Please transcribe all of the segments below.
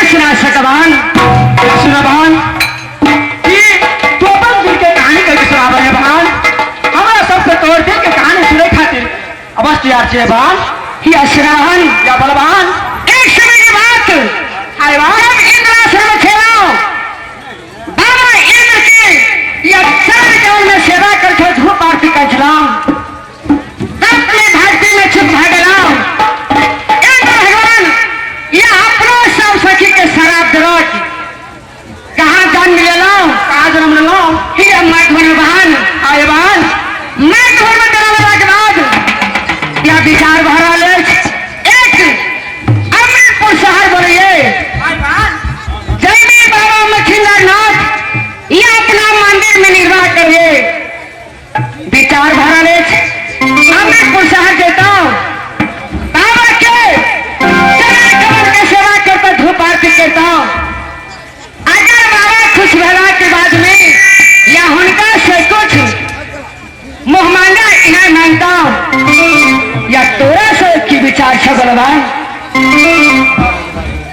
कहानी सुना सकबान सुनाबान तो अपन दिल के कहानी करके सुनाबे है बान हमारा सबसे तोड़ दिल के कहानी सुने खातिर अवश्य यार छे बान ही असरान या बलवान एक समय की बात हाय बान इंद्रासन में खेलाओ बाबा इंद्र के या सारे गांव में सेवा करके धूप आरती का जलाओ अपने धरती में छुप भागलाओ इंद्र भगवान या अपना सब सखी के शराब दिला कहाँ जन्म ले लो कहाँ जन्म ले लो ही मठ में बहन आए बहन मठ में दिला के बाद या विचार भरा ले एक अमृतपुर शहर बोलिए जैनी बाबा मखिंद्रनाथ ये अपना मंदिर में निर्वाह करिए विचार भरा ले अमृतपुर शहर देता हूँ बाबा के कमर के सेवा करता धूप आरती करता हूँ अगर बाबा खुश भला के बाद में या उनका से कुछ मुँह मांगा इन्हें मांगता हूँ या तोरा से की विचार से बलवान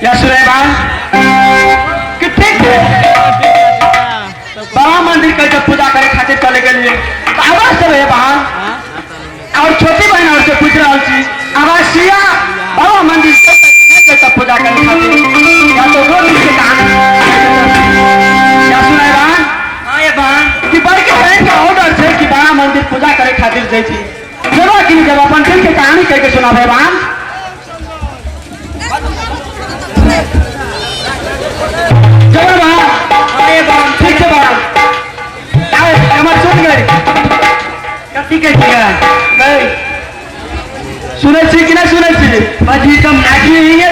या सुलेमान कितने बाबा मंदिर का जब पूजा करे खातिर चले गए तो आवाज सब है बाहर और छोटी बहन और से पूछ रहा थी आवाज सिया बाबा मंदिर तब पूजा करे खातिर या तो वो से कहानी या सुलेमान हाँ ये बहन कि बड़ के बहन का ऑर्डर थे कि बाबा मंदिर पूजा करे खातिर जाई थी जब कि जब अपन दिल के कहानी कह के सुना भगवान चलो बाबा अरे बाबा ठीक है बाबा आओ हमार सुन गए कथी कह दिया गए सुने छी कि ना सुने छी बाजी तुम नाची नहीं है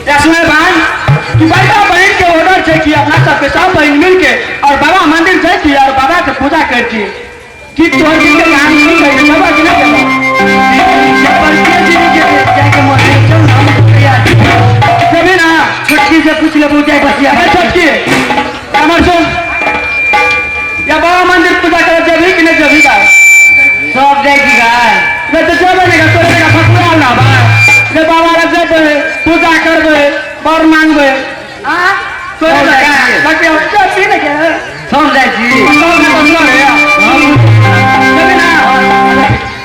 या सुने बान कि बाबा बहन के ऑर्डर छे कि अपना सब के सब बहन मिल के और बाबा मंदिर जाई थी और बाबा के पूजा करती कि तोहर दिल के कहानी सुन गई बाबा कि ना पर के दिन के जाके मोटे चल तभी ना छुटकी से पूछ ले पूछे बसिया है छुटकी हमार सुन या बाबा मंदिर पूजा करे जभी कि नहीं जभी का सब देखी गाय मैं तो चल बनेगा तो का फकरा ना बा ले बाबा रे जब पूजा करबे बर मांगबे आ तो बाकी अच्छा पी ले के सब जाई छी सब ना तो रे तभी ना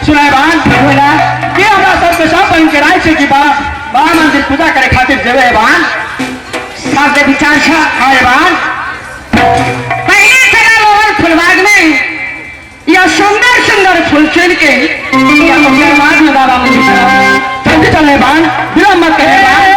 सुनाय बान बोला कि हमरा सब के सब बन के राय से कि बाबा मंदिर पूजा करे खातिर जेबे बान सब के विचार छा हाय बान पहले चला लोगन फुलबाग में या सुंदर सुंदर फूल चुन के या फुलबाग में बाबा मंदिर चलते चले बान विलंब मत करे बान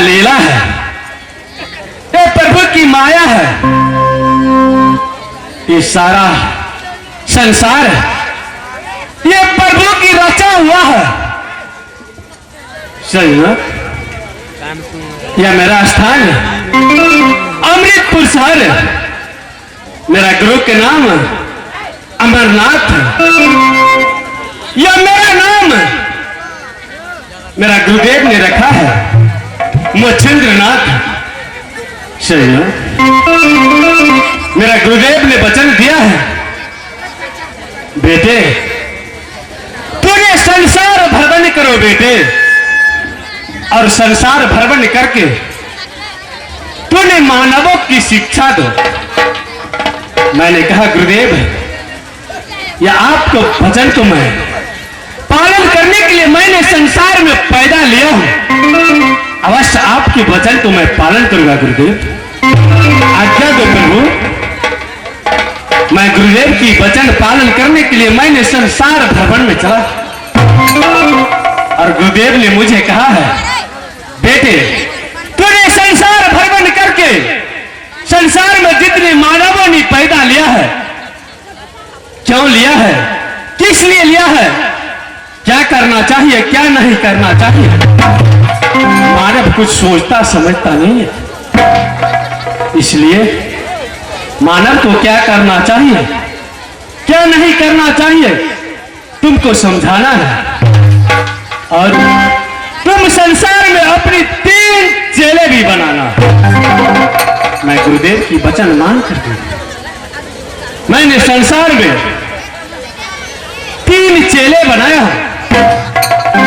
लीला है, ये प्रभु की माया है, ये सारा संसार है, ये प्रभु की रचा हुआ है। सही ना? यह मेरा स्थान है, अमृतपुर शहर है, मेरा गुरु के नाम अमरनाथ है, यह मेरा नाम मेरा गुरुदेव ने रखा है मोचेंद्रनाथ। सही है? मेरा गुरुदेव ने वचन दिया है, बेटे तूने संसार भ्रमण करो बेटे, और संसार भ्रमण करके तूने मानवों की शिक्षा दो। मैंने कहा गुरुदेव, या आपको वचन तो मैं पालन करने के लिए मैंने संसार में पैदा लिया हूं, अवश्य आपके वचन तो मैं पालन करूंगा गुरुदेव। आज्ञा दो प्रभु, मैं गुरुदेव की वचन पालन करने के लिए मैंने संसार भ्रमण में चला, और गुरुदेव ने मुझे कहा है बेटे तूने संसार भ्रमण करके संसार में जितने मानवों ने पैदा लिया है, क्यों लिया है, किस लिए लिया है, क्या करना चाहिए, क्या नहीं करना चाहिए, मानव कुछ सोचता समझता नहीं है। इसलिए मानव को क्या करना चाहिए, क्या नहीं करना चाहिए, तुमको समझाना है। और तुम संसार में अपनी 3 चेले भी बनाना। मैं गुरुदेव की वचन मान कर दूंगा। मैंने संसार में 3 चेले बनाया।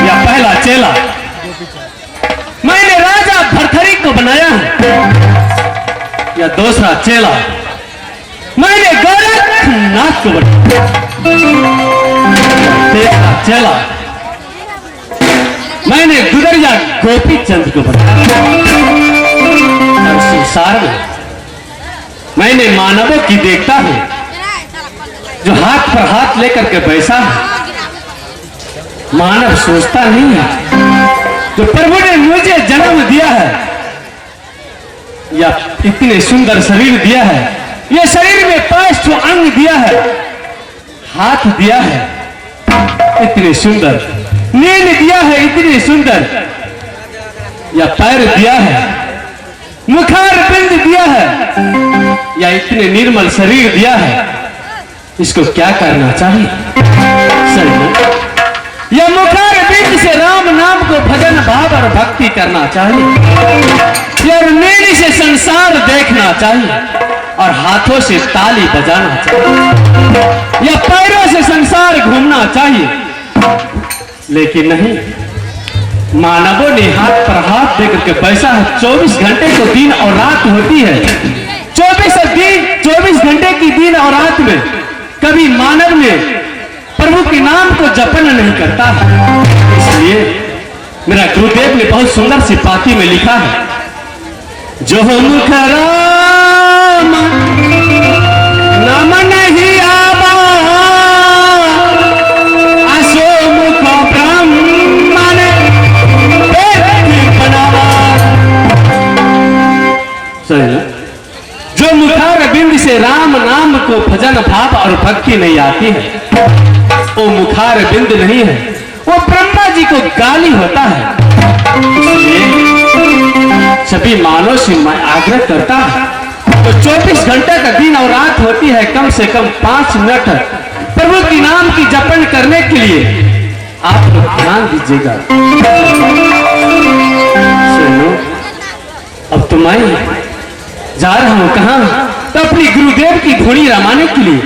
या पहला चेला मैंने राजा भरथरी को बनाया, या दूसरा चेला मैंने गोरखनाथ को बनाया, तीसरा चेला मैंने गुदरिया गोपी चंद को बनाया। और संसार में मैंने मानवों की देखता हूं जो हाथ पर हाथ लेकर के बैसा है, मानव सोचता नहीं है जो प्रभु ने मुझे जन्म दिया है, या इतने सुंदर शरीर दिया है, यह शरीर में 5 अंग दिया है, हाथ दिया है इतने सुंदर, नींद दिया है इतने सुंदर, या पैर दिया है, मुखार बिंद दिया है, या इतने निर्मल शरीर दिया है, इसको क्या करना चाहिए? सही, यह मुखार बिंद से राम नाम को भजन भाव और भक्ति करना चाहिए, यह नेत्र से संसार देखना चाहिए, और हाथों से ताली बजाना चाहिए, या पैरों से संसार घूमना चाहिए। लेकिन नहीं, मानवों ने हाथ पर हाथ देकर के पैसा है। 24 घंटे तो दिन और रात होती है, 24 घंटे की दिन और रात में कभी मानव ने प्रभु के नाम को जपन नहीं करता। इसलिए मेरा गुरुदेव ने बहुत सुंदर सी पाती में लिखा है, जो मुख राम नाम नहीं आवा, असो मुख ब्रह्मन बनावा। सही ना? जो मुखार बिंद से राम नाम को भजन भाव और भक्ति नहीं आती है, वो मुखार बिंद नहीं है, वो ब्रह्मा जी को गाली होता है। इसलिए सभी मानव से मैं आग्रह करता हूं, तो 24 घंटे का दिन और रात होती है, कम से कम 5 मिनट प्रभु की नाम की जपन करने के लिए आप लोग ध्यान दीजिएगा। सुनो, अब तो मैं जा रहा हूं कहां? तो अपनी गुरुदेव की धुनी रमाने के लिए,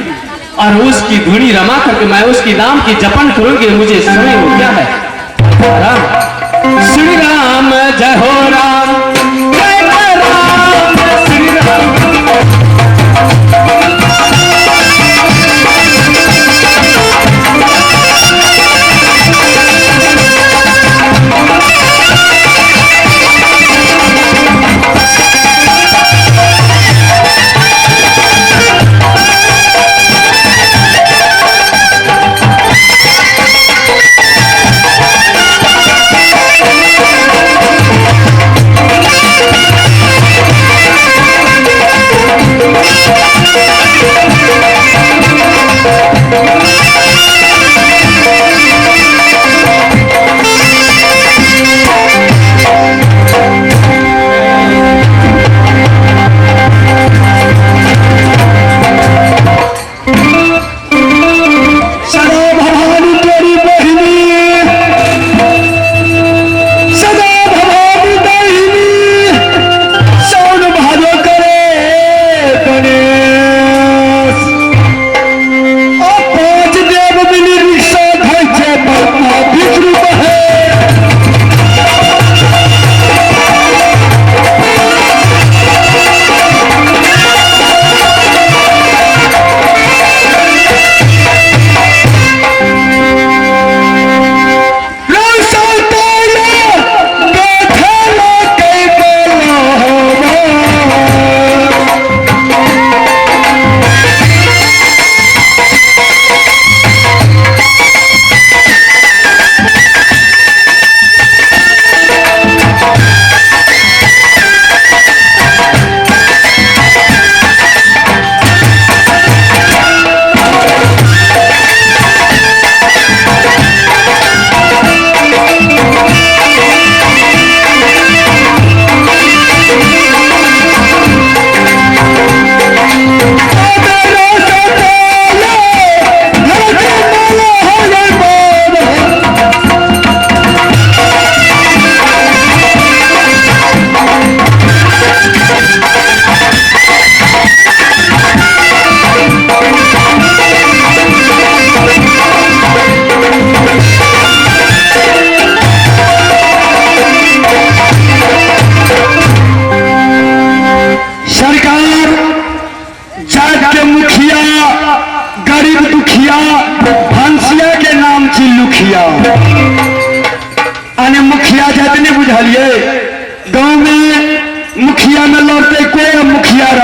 और उसकी धुनी रमा करके मैं उसकी नाम की जपन करूंगी। मुझे समय हो गया है। राम श्री राम जय हो राम, जय राम श्री राम।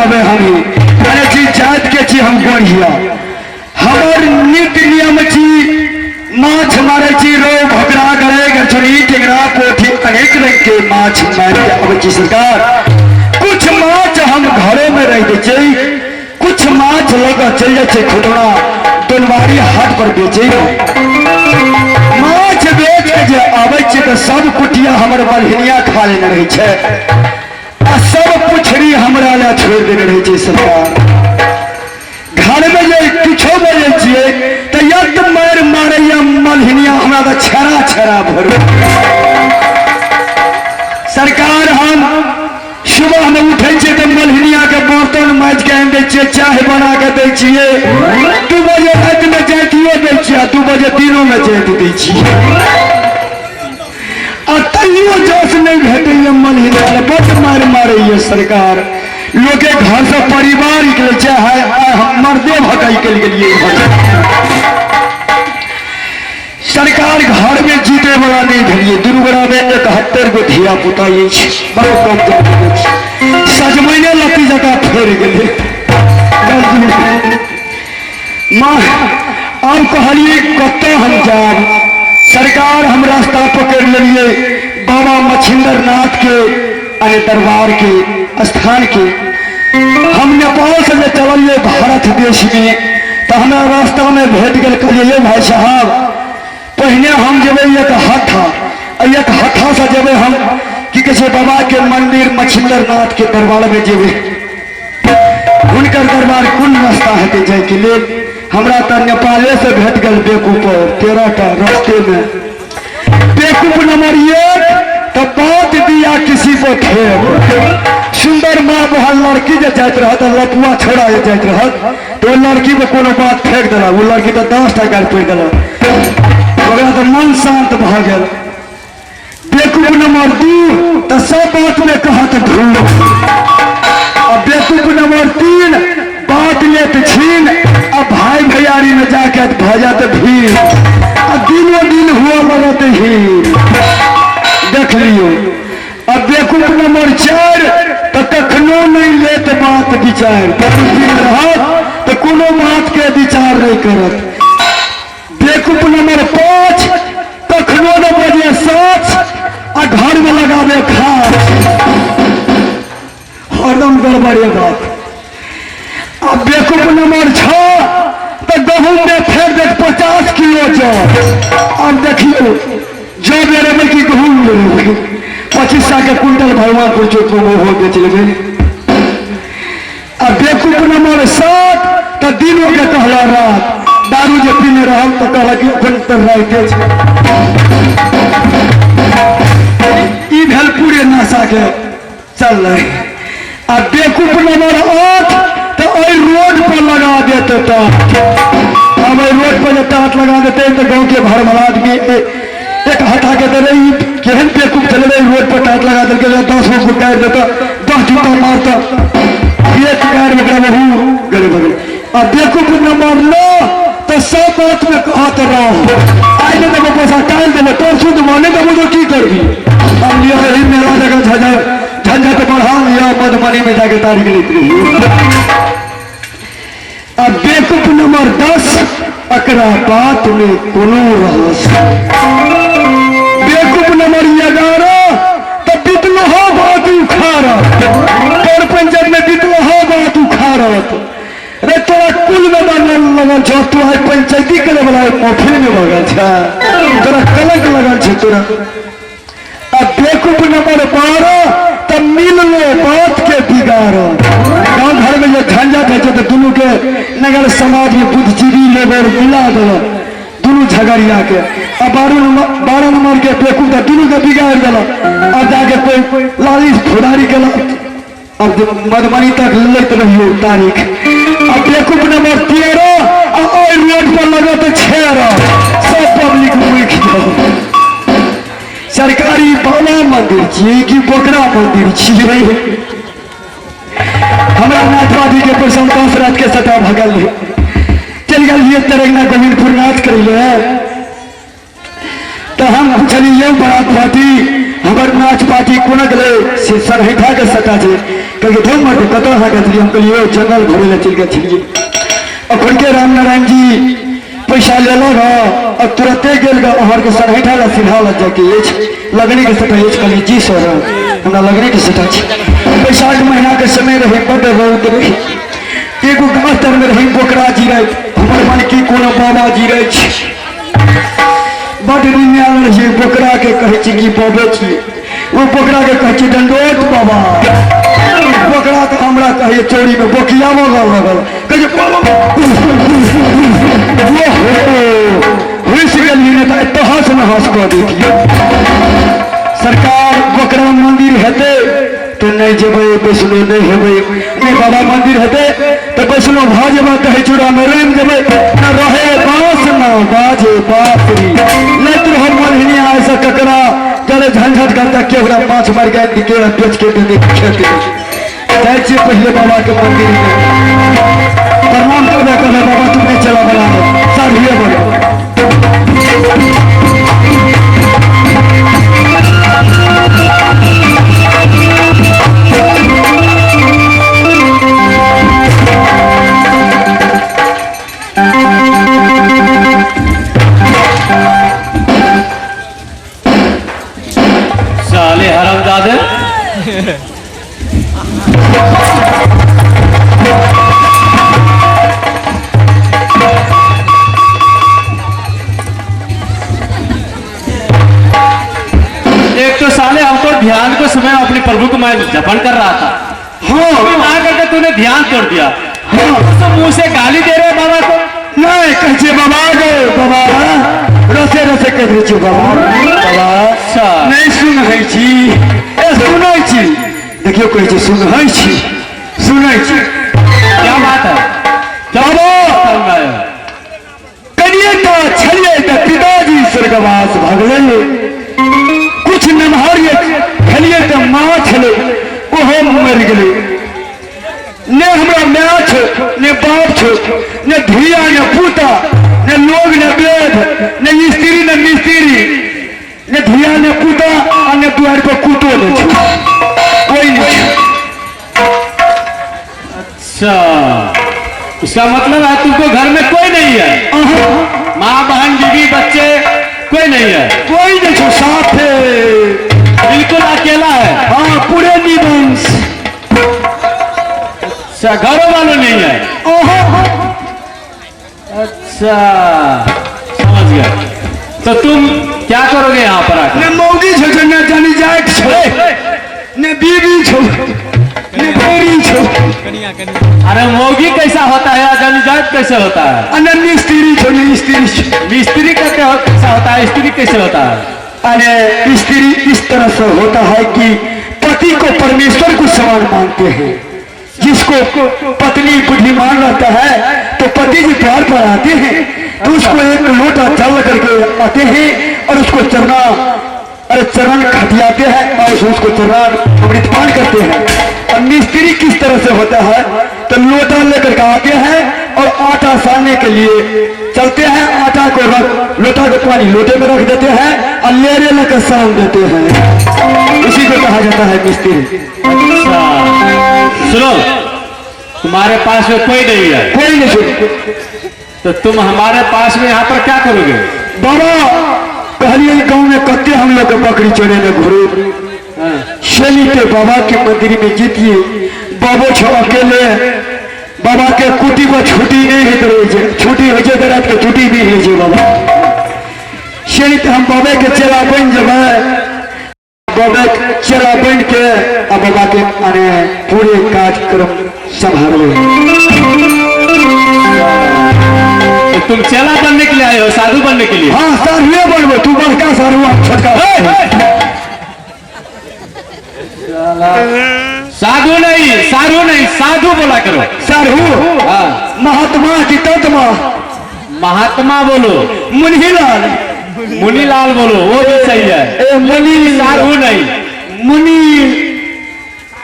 लगावे हम अरे जी जात के छी हम बढ़िया हमार नीति नियम छी माछ मारे छी रो भगड़ा गड़े गछड़ी टेंगरा पोठी अनेक रंग के माछ मारे आवे छी सरकार कुछ माछ हम घरों में रह दे छी कुछ माछ लगा चल जाए छे खुदरा डोलवारी हाट पर बेचे माछ बेच के जे आवे छे तो सब कुटिया हमर बलहिनिया खा लेने रहे छे आ सब पुछड़ी हमरा ला छोड़ देने रहे छे सरकार घर में जे किछो बजे छिए तो यद मार मारैया मलहिनिया हमरा तो छरा छरा भर सरकार हम सुबह में उठे छे तो मलहिनिया के बर्तन माज के आन दे छिए चाय बना के दे छिए 2 बजे रात में जातियो दे छिए 2 बजे दिनों में जात दे छिए आ तैयो जोश नहीं भेटे मलहिनिया बड़ मार मारैया सरकार लोग घर से परिवार निकले चाहे मर्दे भगाई के लिए सरकार घर में जीते वाला नहीं धरिए दुर्गरा में 71 गो धिया पुता बहुत कम सजमैने लती जगह फेर गए माँ अब कहलिए कत हम जाब सरकार हम रास्ता पकड़ लिए बाबा मछिंदर नाथ के अरे दरबार के स्थान के हम नेपाल से चलिए भारत देश में तो हमें रास्ता में भेंट गए कहिए भाई साहब पहले हम जब एक हथा से जब हम कि कैसे बाबा के मंदिर मछिंदर नाथ के दरबार में जेबे उनकर दरबार कौन रास्ता है जाए के लिए हमरा तो नेपाले से भेंट गए बेकूफ 13टा रास्ते में बेकूफ नंबर 1 तो बात दिया किसी को फेर सुंदर माँ बहन लड़की जो जात रहा लपुआ छोड़ा जात रहा तो लड़की में कोनो बात फेंक दिला वो लड़की तो 10 टका पैर दिला तो मन शांत भ गया बेकूफ नंबर 2 तो सब बात में कहत ढूंढ और बेकूफ नंबर 3 बात लेत छीन अब भाई भैयारी में जाके भजा तो भीड़ और दिनों दिन हुआ लगत ही देख लियो अब बेकूफ नंबर 4 तो कखनो नहीं लेत बात विचार रहत तो कोनो बात के विचार नहीं करत बेकूफ नंबर 5 कखनो न बजे साच आ घर में लगावे खास हरदम गड़बड़े बात अब बेकूफ नंबर 6 तो गहूम में फेर देख 50 किलो जाओ अब देखियो जो मेरे में की गहूम ले 25 के कुंटल भगवानपुर चौक में हो बेच ले अब बेकूफ नंबर 7 तो दिनों के कहला रात दारू जो पीने रहा तो कहला कि अपन तर रहते ई भेल पूरे नशा के चल रहे अब बेकूफ नंबर 8 तो रोड पर लगा देते तो अब रोड पर टाट लगा देते तो गाँव के भर भर आदमी एक हटा के दे केहन बेकूफ चल रही रोड पर टाट लगा दे 10 गो काट देता 10 जूता मारता एक पैर में गले बगल और बेकूफ नंबर 9 तो सब बात में कहत रहो आज ने देखो पैसा टाल देने परसों तो माने तो मुझे की कर दी अब लिया यही मेरा जगह झंझट बढ़ा लिया मधुबनी में जाके तारीख लिख अब बेकूफ नंबर 10 अकरा बात में कोनो रहस बेकूफ नंबर 11 तो बितलो हो बात उखाड़ा पर पंचायत में बितलो हो बात उखाड़ा रे तोरा कुल में बनल लगल छ तू है पंचायती करे वाला महफिल में लगल छ तोरा कलंक लगल छ तोरा अब बेकूफ नंबर 12 तो मिल लो बात के बिगाड़ गाँव घर में जो झंझट है तो दोनों के नगर समाज में बुद्धिजीवी लेबर मिला दिल दोनों झगड़िया के अब 12 नंबर के बेकूफ दोनों के बिगाड़ दिल अब जाके कोई लालिश फुदारी के अब मधुबनी तक लेते रहियो तारीख अब बेकूफ नंबर 13 और रोड पर लगा तो 6 सब पब्लिक मुख जाओ सरकारी बाला मंदिर छिए कि बोकरा मंदिर छिए हमारा नाथवादी के प्रसन्न 10 रात के सटा भगल चल गए तरंगना गोविंदपुर नाथ कर तो हम पूछलिए बात बाटी हमार नाच पार्टी कोना गले से सरहैठा के सटा छे कहे धूम मत कतो हा के हम कहलिए जंगल घूमे ले चल के छिए अखन के राम नारायण जी पैसा ले लो और तुरंते गेल ग हमार के सरहैठा ला सीधा लग जाके लगने के सटा कहलिए जी सर हमरा लगने के सटा छे बैसाख महीना के समय रहे बड़ रौद रहे एगो गाँव तर में रही बोकरा जी रहे हमारे मन की कोनो बाबा जी रहे बड़ निन्याल रही बोकरा के कहे कि बाबे छी वो बोकरा के कहे दंडोत बाबा बोकरा तो हमरा कहे चोरी में बोकिया लगल लगल कहे हंस न हंस कर देखिए सरकार बोकरा मंदिर हेते तो नहीं जेबे वैष्णो नहीं हेबे नहीं बाबा मंदिर हेते तो वैष्णो भ जेबे कहे चूड़ा में रम जेबे न रहे बांस न बाजे बांसुरी नहीं तो हम मन ही ऐसा ककरा चले झंझट करता केवड़ा माछ मार गए के बेच के दे खेती जाए छे पहले बाबा के मंदिर में प्रणाम करबे कहले बाबा तू नहीं चला बना साढ़िए बोलो साले हरामजादे एक तो साले हमको ध्यान को समय अपने प्रभु को मैं जपन कर रहा था हाँ ना करके तूने ध्यान तोड़ दिया हाँ तो मुंह से गाली दे रहे बाबा को नहीं कहे बाबा गए बाबा रसे रसे कह दे बाबा बाबा अच्छा नहीं सुन है छी ए सुनै छी देखियो कहै छी सुन है छी सुनै छी क्या बात है क्या बाबा कनिए का छलिए का पिताजी स्वर्गवास भगले कुछ नमहरिए खलिए का माँ छले ओहो मर गेले ने हमरा माँ छो ने बाप छो ने धिया ने पूता ने लोग ने वेद ने स्त्री ने मिस्त्री ने धिया ने पूता और ने द्वार पर कूटो ने छो कोई नहीं अच्छा इसका मतलब है तुमको घर में कोई नहीं है माँ बहन बीवी बच्चे कोई नहीं है कोई नहीं छो साथ है बिल्कुल अकेला है हाँ पूरे निवंश अच्छा घरों वालों नहीं है अच्छा समझ गया तो तुम क्या करोगे यहाँ पर आकर ने मौगी छो जो ने जानी जाए छो ने बीबी छो ने बेरी छो अरे मौगी कैसा होता है अजनजात कैसे होता है अने मिस्त्री छो ने स्त्री छो मिस्त्री कैसे होता है स्त्री कैसे होता है अरे स्त्री इस तरह से होता है कि पति को परमेश्वर को समान मानते हैं जिसको पत्नी बुद्धिमान रहता है तो पति जी द्वार पर आते हैं तो उसको एक लोटा जल करके आते हैं और उसको चरण खटियाते हैं और उसको चरण अमृतपान करते हैं और मिस्त्री किस तरह से होता है तो लोटा लेकर के आते हैं और आटा सानने के लिए चलते हैं आटा को लोटा को पानी लोटे में रख देते हैं और लेरे लेकर सान देते हैं इसी को कहा जाता है मिस्त्री अच्छा सुनो तुम्हारे पास में कोई नहीं है कोई नहीं तो तुम हमारे पास में यहाँ पर क्या करोगे बाबा पहले गांव में कत्ते हम लोग बकरी चढ़े में घुरे शनि के बाबा के मंदिर में जीतिए बाबो छो अकेले बाबा के कुटी को छुट्टी नहीं है छुट्टी हो जाए रात के छुट्टी भी है जो बाबा शनि हम बाबा के चेला बन जब बाबा चेला बन के अब बाबा के माने पूरे कार्यक्रम संभाले तो तुम चेला बनने के लिए आए हो साधु बनने के लिए हाँ साधुए बनबो तू बड़का साधु छोटका साधु नहीं साधु बोला करो साधु हाँ महात्मा की तत्मा महात्मा बोलो मुनिलाल मुनीलाल बोलो वो भी सही है ए मुनि साधु नहीं मुनि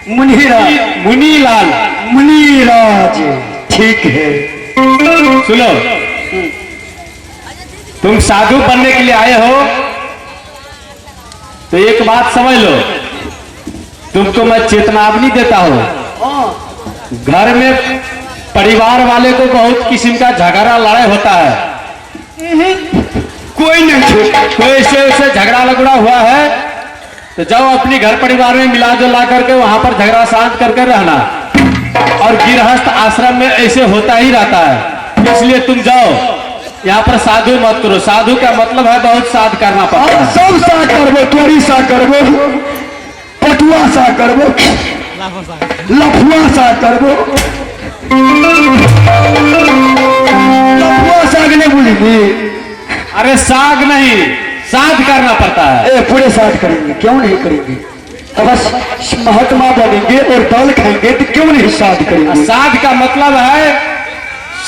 मुनिराज मुनीलाल मुनिराज ठीक है सुनो तुम साधु बनने के लिए आए हो तो एक बात समझ लो, तुमको मैं चेतावनी देता हूँ, घर में परिवार वाले को बहुत किस्म का झगड़ा लड़ाई होता है। कोई नहीं, कोई ऐसे झगड़ा लगड़ा हुआ है तो जाओ अपनी घर परिवार में मिला जुला करके वहां पर झगड़ा शांत करके रहना। और गृहस्थ आश्रम में ऐसे होता ही रहता है, इसलिए तुम जाओ, यहाँ पर साधु मत करो। साधु का मतलब है बहुत साध करना पड़ता है। सब सा करबो, तोरी सा करबो, पटुआ सा करबो, लफुआ सा करबो। लफुआ साग नहीं बोलेंगे? अरे साग नहीं, साध करना पड़ता है। पूरे साथ करेंगे, क्यों नहीं करेंगे? अब बस महात्मा बनेंगे और दाल खाएंगे तो क्यों नहीं साध करेंगे? साध का मतलब है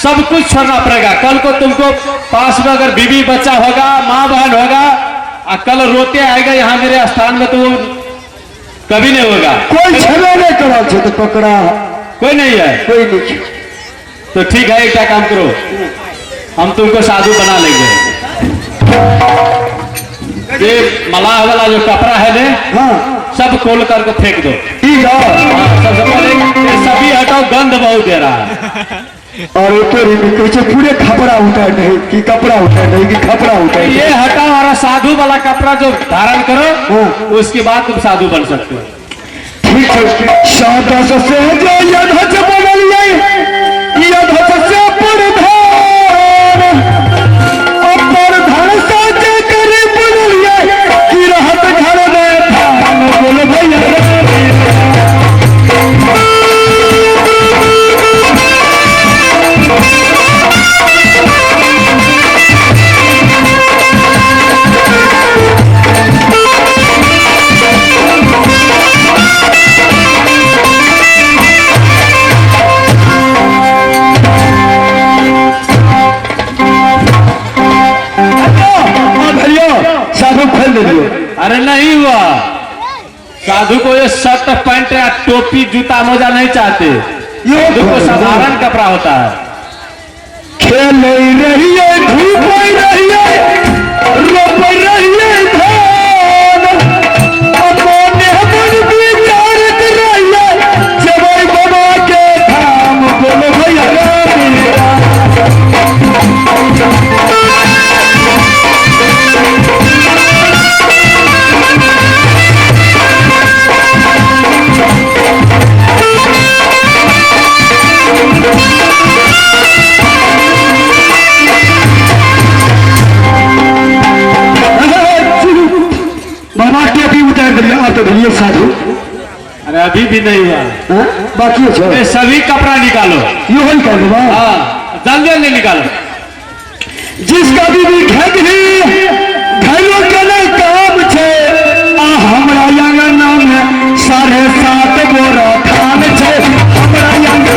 सब कुछ छोड़ना पड़ेगा। कल को तुमको पास में अगर बीवी बच्चा होगा, माँ बहन होगा, और कल रोते आएगा यहाँ मेरे स्थान में, तो वो कभी नहीं होगा। कोई छेड़ा नहीं करा तो पकड़ा, कोई नहीं है, कोई नहीं। तो ठीक है, एक काम करो, हम तुमको साधु बना लेंगे। ये मलाह वाला जो कपड़ा है ने, हाँ, सब खोल करके फेंक दो। ठीक है। सबसे पहले ये सभी हटाओ, गंध बहुत दे रहा है। और ऊपर पीछे पूरे खपड़ा उतार नहीं कि कपड़ा उतार नहीं कि खपड़ा उतार। ये हटाओ और साधु वाला कपड़ा जो धारण करो, हाँ। उसके बाद तुम साधु बन सकते हो। ठीक है। शादा से जो यध्वज बनलिए, यध्वज से प्रधान, प्रधान से जे करे बनलिए, कि रहत घर में धान। बोल भैया साधु खोल दियो। अरे नहीं हुआ, साधु को ये शर्ट पैंट या टोपी जूता मोजा नहीं चाहते, साधु को साधारण कपड़ा होता है। खेल रही है, धूप रही है, रोप रही है धान, अपने मन विचारत रही है, जवाई बाबा के धाम। बोलो भैया बाबा टोपी उतार दिया। आप तो भैया साधु। अरे अभी भी नहीं हुआ, हाँ? बाकी है ये सभी कपड़ा निकालो। यो ही कर दो। हाँ, जल्दी जल्दी निकालो। जिसका भी घघरी घरों के नहीं काम छे, हमरा अंगना में 7.5 बोरा धान छे। हमरा अंगना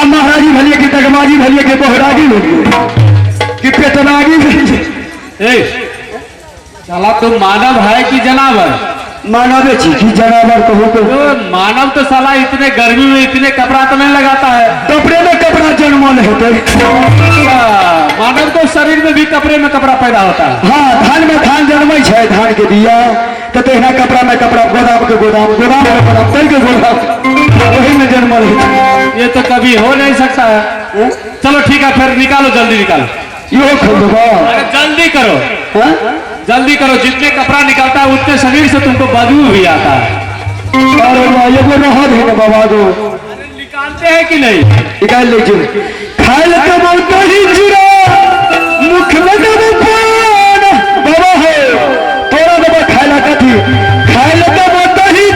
महाराजी भलिए की तगमाजी भलिए के बोहरागी कि पेटनागी भलिए। साला तुम मानव है कि जनावर? मानवे छी कि जनावर कहो तो? मानव तो साला इतने गर्मी में इतने कपड़ा तो नहीं लगाता है। कपड़े में कपड़ा जन्मल है। मानव को शरीर में भी कपड़े में कपड़ा पैदा होता है। हाँ, धान में धान जन्म है, धान के दिया तो तेना कपड़ा में कपड़ा, गोदाम के गोदाम, गोदाम में गोदाम, तल के गोदाम, वही में जन्मल है। ये तो कभी हो नहीं सकता है। चलो ठीक है, फिर निकालो, जल्दी निकालो। यो खोल दो। अरे जल्दी करो। हाँ? जल्दी करो, जितने कपड़ा निकलता है उतने शरीर से तुमको बदबू भी आता है। अरे ये वो रहा है बाबा को निकालते हैं कि नहीं? निकाल लीजिए। खाल तो बहुत ही जीरा, मुख में दबा पान बाबा है, थोड़ा दबा खाला कथी, खाल तो बहुत ही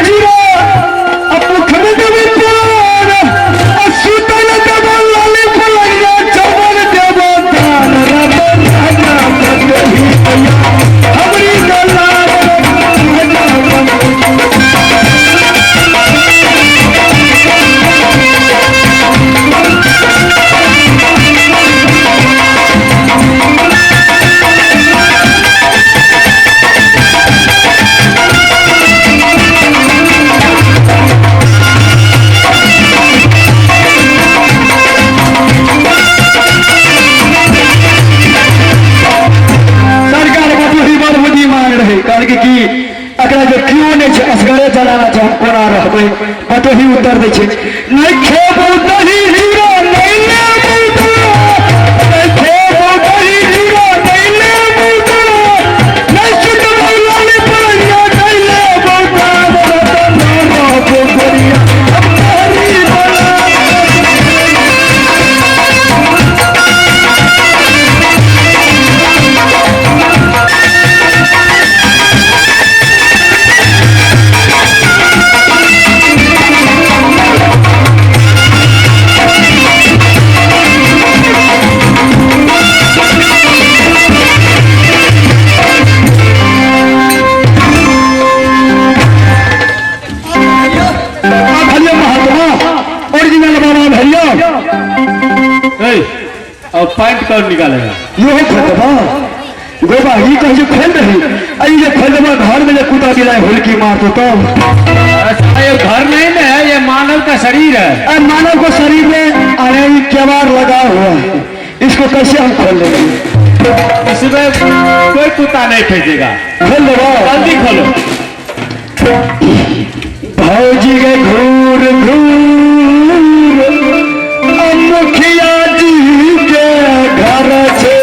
कर दे छे नहीं खेबो दही जीरो नहीं लेबो नहीं खेबो दही जीरो नहीं लेबो नहीं सुतबो लाली परिया नहीं लेबो ना पोखरिया हमारी बना और पैंट कौन निकालेगा? यो खोदबा गोबा ही कहीं खोल रही आई ये खोदबा घर में कुदा दिलाए हुलकी मार तो ये घर नहीं ना है, ये मानव का शरीर है। मानव को शरीर में अरे केवाड़ लगा हुआ है, इसको कैसे हम खोल लेंगे? इसमें कोई कुत्ता नहीं फेंकेगा। खोल दो जल्दी खोलो। भौजी के घूर घूर मुखिया जी के घर से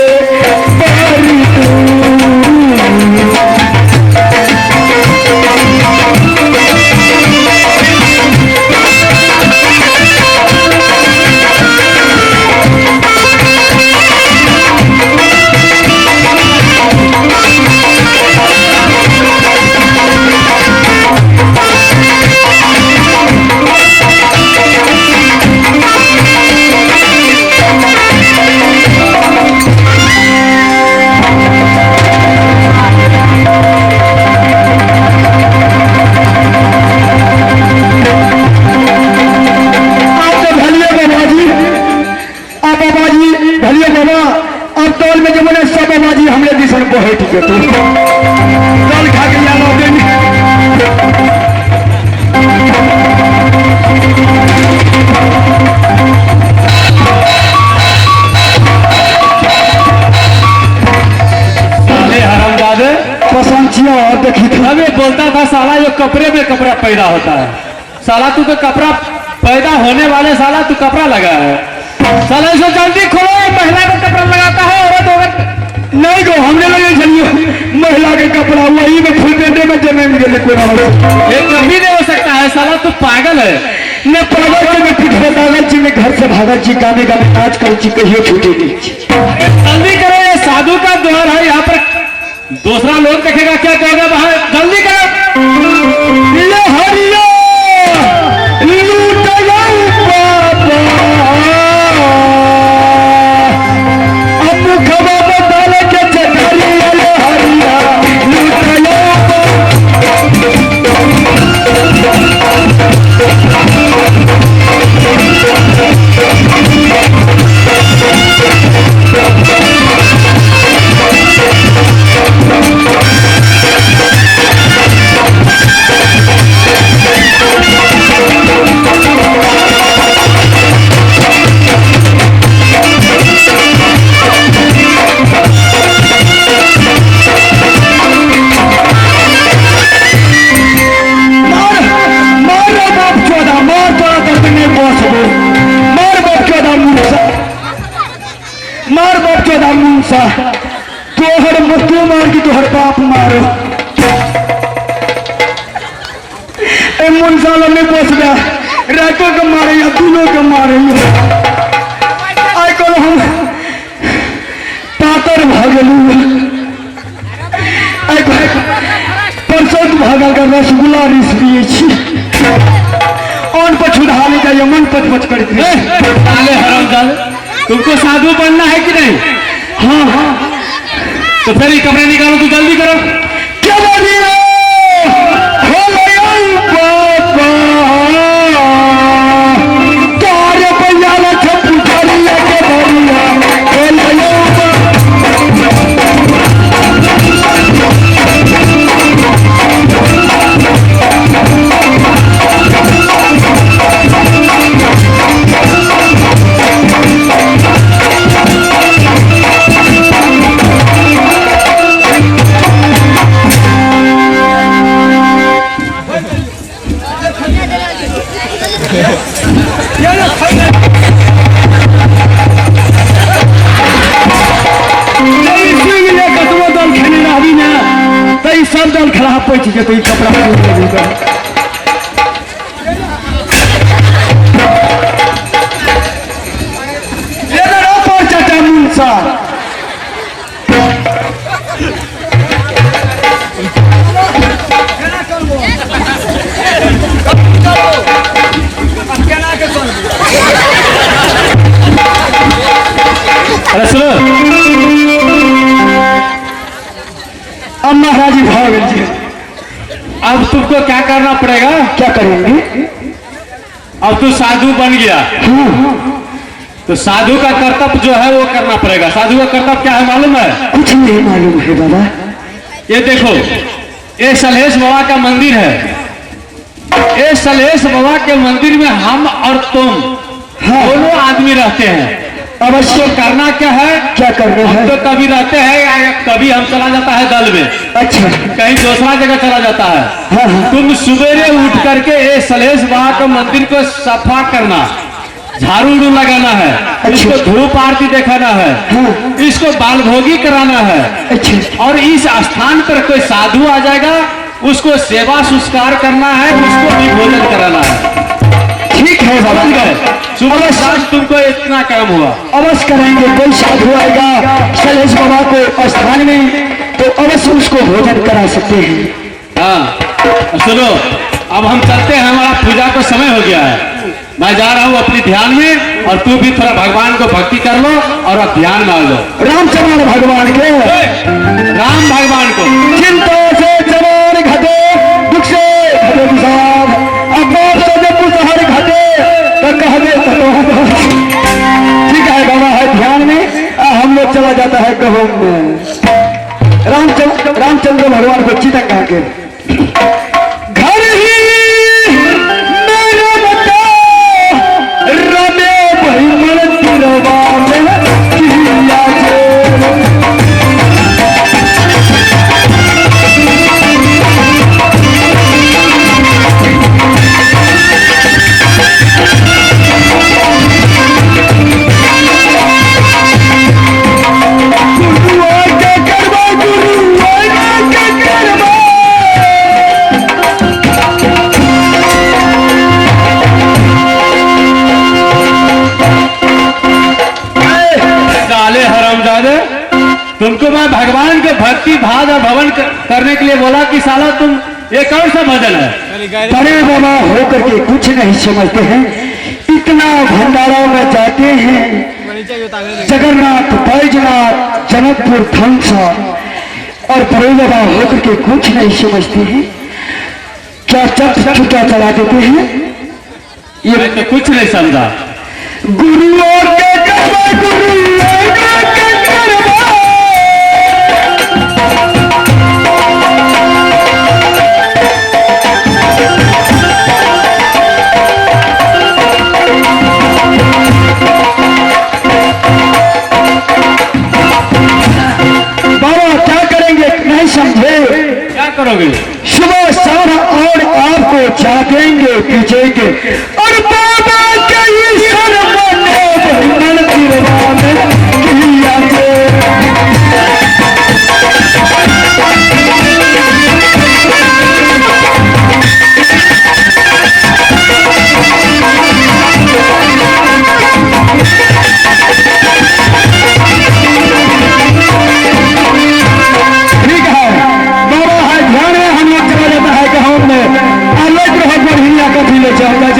बड़ी हमने दिशन को है ठीक है तो चल खा के याद आओ साले हरामजादे पसंचिया देखी थी अबे बोलता था साला ये कपड़े में कपड़ा पैदा होता है। साला तू तो कपड़ा पैदा होने वाले साला तू कपड़ा लगा है। साला इसको जल्दी खोलो, महिला का कपड़ा लगाता है औरत नहीं गो हमने लगे चलिए महिला के कपड़ा वही में फूल देने में जमीन के लिए ये कभी नहीं हो सकता है। साला तू पागल है। मैं पागल जी में पिछले पागल जी में घर से भागल जी गाने गाने आज कल जी कहिए छूटेगी। जल्दी करो, ये साधु का द्वार है, यहाँ पर दूसरा लोग देखेगा क्या कहेगा बाहर। जल्दी करो। ले हरिया तोहर मुक्ति मार की तोहर बाप मारो मुंसा में बस गया रातों को मारे या दिनों को मारे आई कल हम पातर भागलू परसों भागल का रसगुल्ला रिस पिए ऑन पर छुड़ा ले जाइए मन पच करते तुमको साधु बनना है कि नहीं? हाँ हाँ तो फिर ये कपड़े निकालो, तू जल्दी करो। क्या बोली तारे पैया छप्पू करिया के भरिया पहुंच गए तो ये कपड़ा पहन लेगा। ये ना पहुंचा मुंसा अरे सुनो, अब महाराजी भाग जी, अब तुमको क्या करना पड़ेगा? क्या करेंगे? अब तू साधु बन गया, तो साधु का कर्तव्य जो है वो करना पड़ेगा। साधु का कर्तव्य क्या है मालूम है? कुछ नहीं मालूम है बाबा। ये देखो, ये सलहेश बाबा का मंदिर है। ये सलहेश बाबा के मंदिर में हम और तुम दोनों आदमी रहते हैं। अब इसको करना क्या है? क्या करना है? तो कभी रहते हैं या कभी हम चला जाता है दल में, अच्छा, कहीं दूसरा जगह चला जाता है। हाँ। तुम सवेरे उठ करके ये सलहेश बाबा के मंदिर को सफा करना, झाड़ू उड़ू लगाना है, इसको धूप आरती दिखाना है, इसको बाल भोगी कराना है। अच्छा। और इस स्थान पर कोई साधु आ जाएगा, उसको सेवा संस्कार करना है, उसको भी भोजन कराना है। ठीक है बाबा, सुबह शाम तुमको इतना काम हुआ। अवश्य करेंगे। कोई साधु आएगा सलहेश बाबा को स्थान में तो अवश्य उसको भोजन करा सकते हैं। हाँ सुनो, अब हम चलते हैं, हमारा पूजा का समय हो गया है। मैं जा रहा हूँ अपने ध्यान में, और तू भी थोड़ा भगवान को भक्ति कर लो और अब ध्यान मान लो। रामचंद्र भगवान के, राम भगवान को चिंता से जवान घटे, दुख से घटे विषाद, अब से जब हर घटे तो कहबे तो। ठीक है बाबा, है ध्यान में। हम लोग चला जाता है कहो रामचंद्र भगवान को चिता कहा के घर ही मेरा बता रमे भाई मन तिरवा में किया जे। तुमको मैं भगवान के भक्ति भाव और भवन करने के लिए बोला कि साला तुम ये कौन सा भजन है? बड़े बाबा होकर के कुछ नहीं समझते हैं। इतना भंडारा में जाते हैं, जगन्नाथ, बैजनाथ, जनकपुर, धनसा, और बड़े बाबा होकर के कुछ नहीं समझते हैं। क्या छुट्टा चला देते हैं। ये मैं तो कुछ नहीं समझा। गुरुओं के करवा, गुरुओं के करवा। समझे क्या करोगे? सुबह शाम और आपको जागेंगे पीछेंगे, और बाबा के ईश्वर मन तिरवा में किया जे।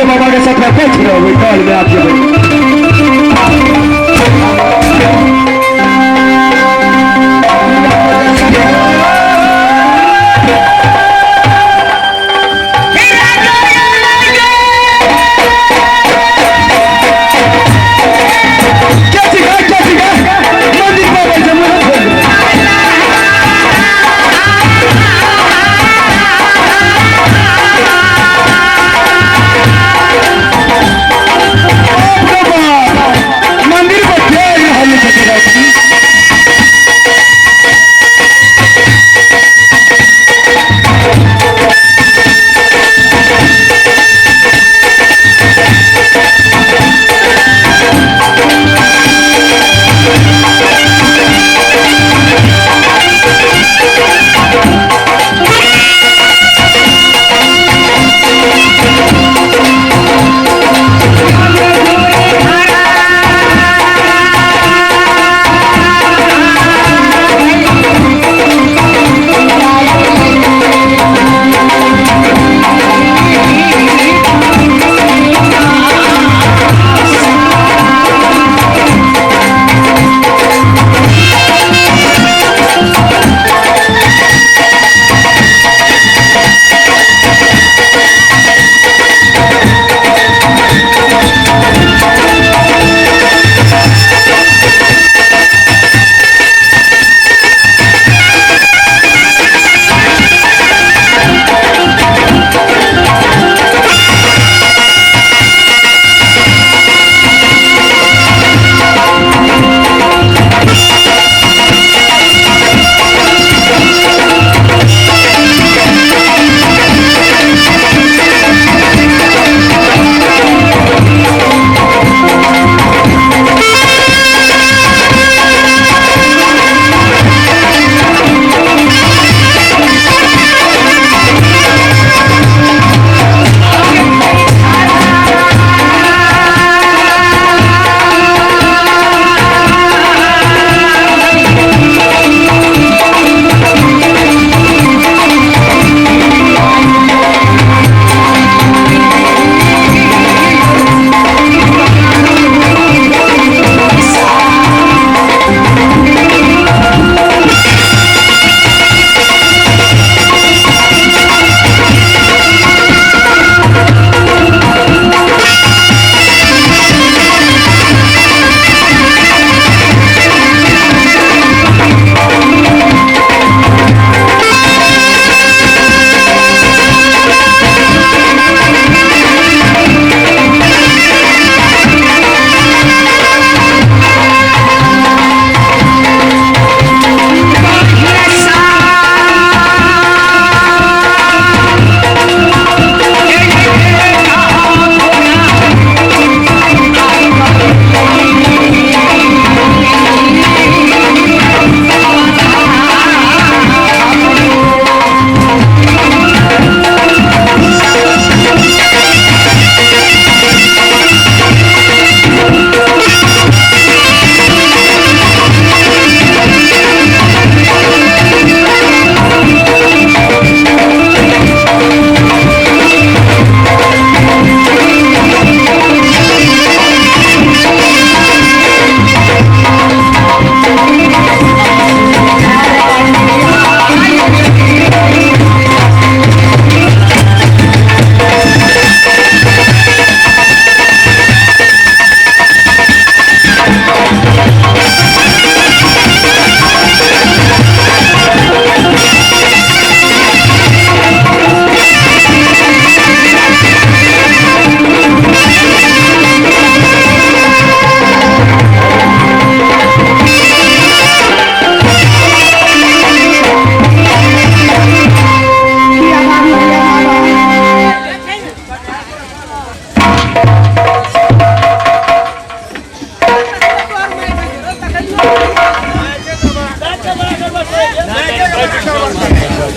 बाबा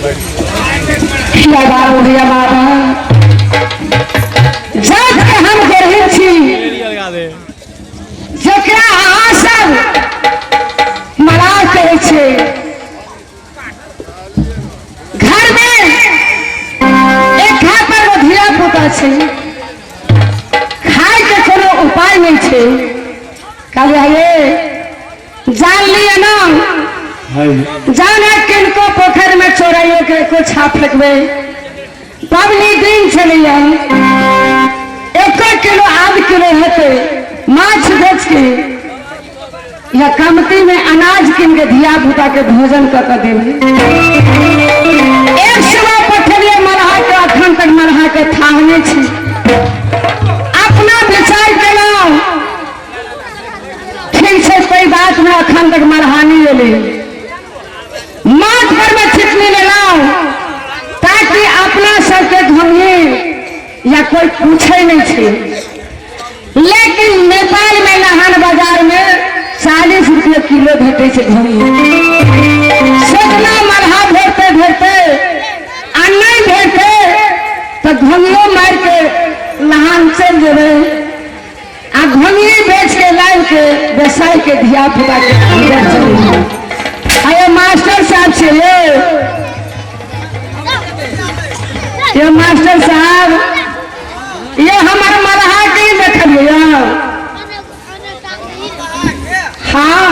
या बाबू या बाबा जात के हम गरीब छी जकरा अहाँ सब मरा कहै छै घर में एक हाथ पर धिया पुता छै खाए के कोनो उपाय नहीं छै कहलिए जान लिए ना जाने किनको पोखर में चोराइए के कुछ छाप फेंकबे पबनी दिन चलिए 1 किलो आध किलो हेते माछ बेच के या कमती में अनाज किन के धिया पुता के भोजन कर देवे एक सुबह पठलिए मरहा के अखन तक मरहा के थाहने छी अपना विचार केलौं ठीक से कोई बात में अखन तक मरहानी ले माथ पर में छिटनी ले लाओ ताकि अपना सबके घूमिए या कोई पूछे नहीं छे लेकिन नेपाल में लहान बाजार में 40 रुपये किलो भेटे से घूमिए सोचना मरहा भेटते भेटते आ नहीं भेटे तो घूमियो मार के लहान चल जेबे आ घूमिए बेच के लाई के व्यवसाय के धिया पुता के अंदर चले अरे मास्टर साहब से ये मास्टर साहब ये हमारे मरहा के देखिए हाँ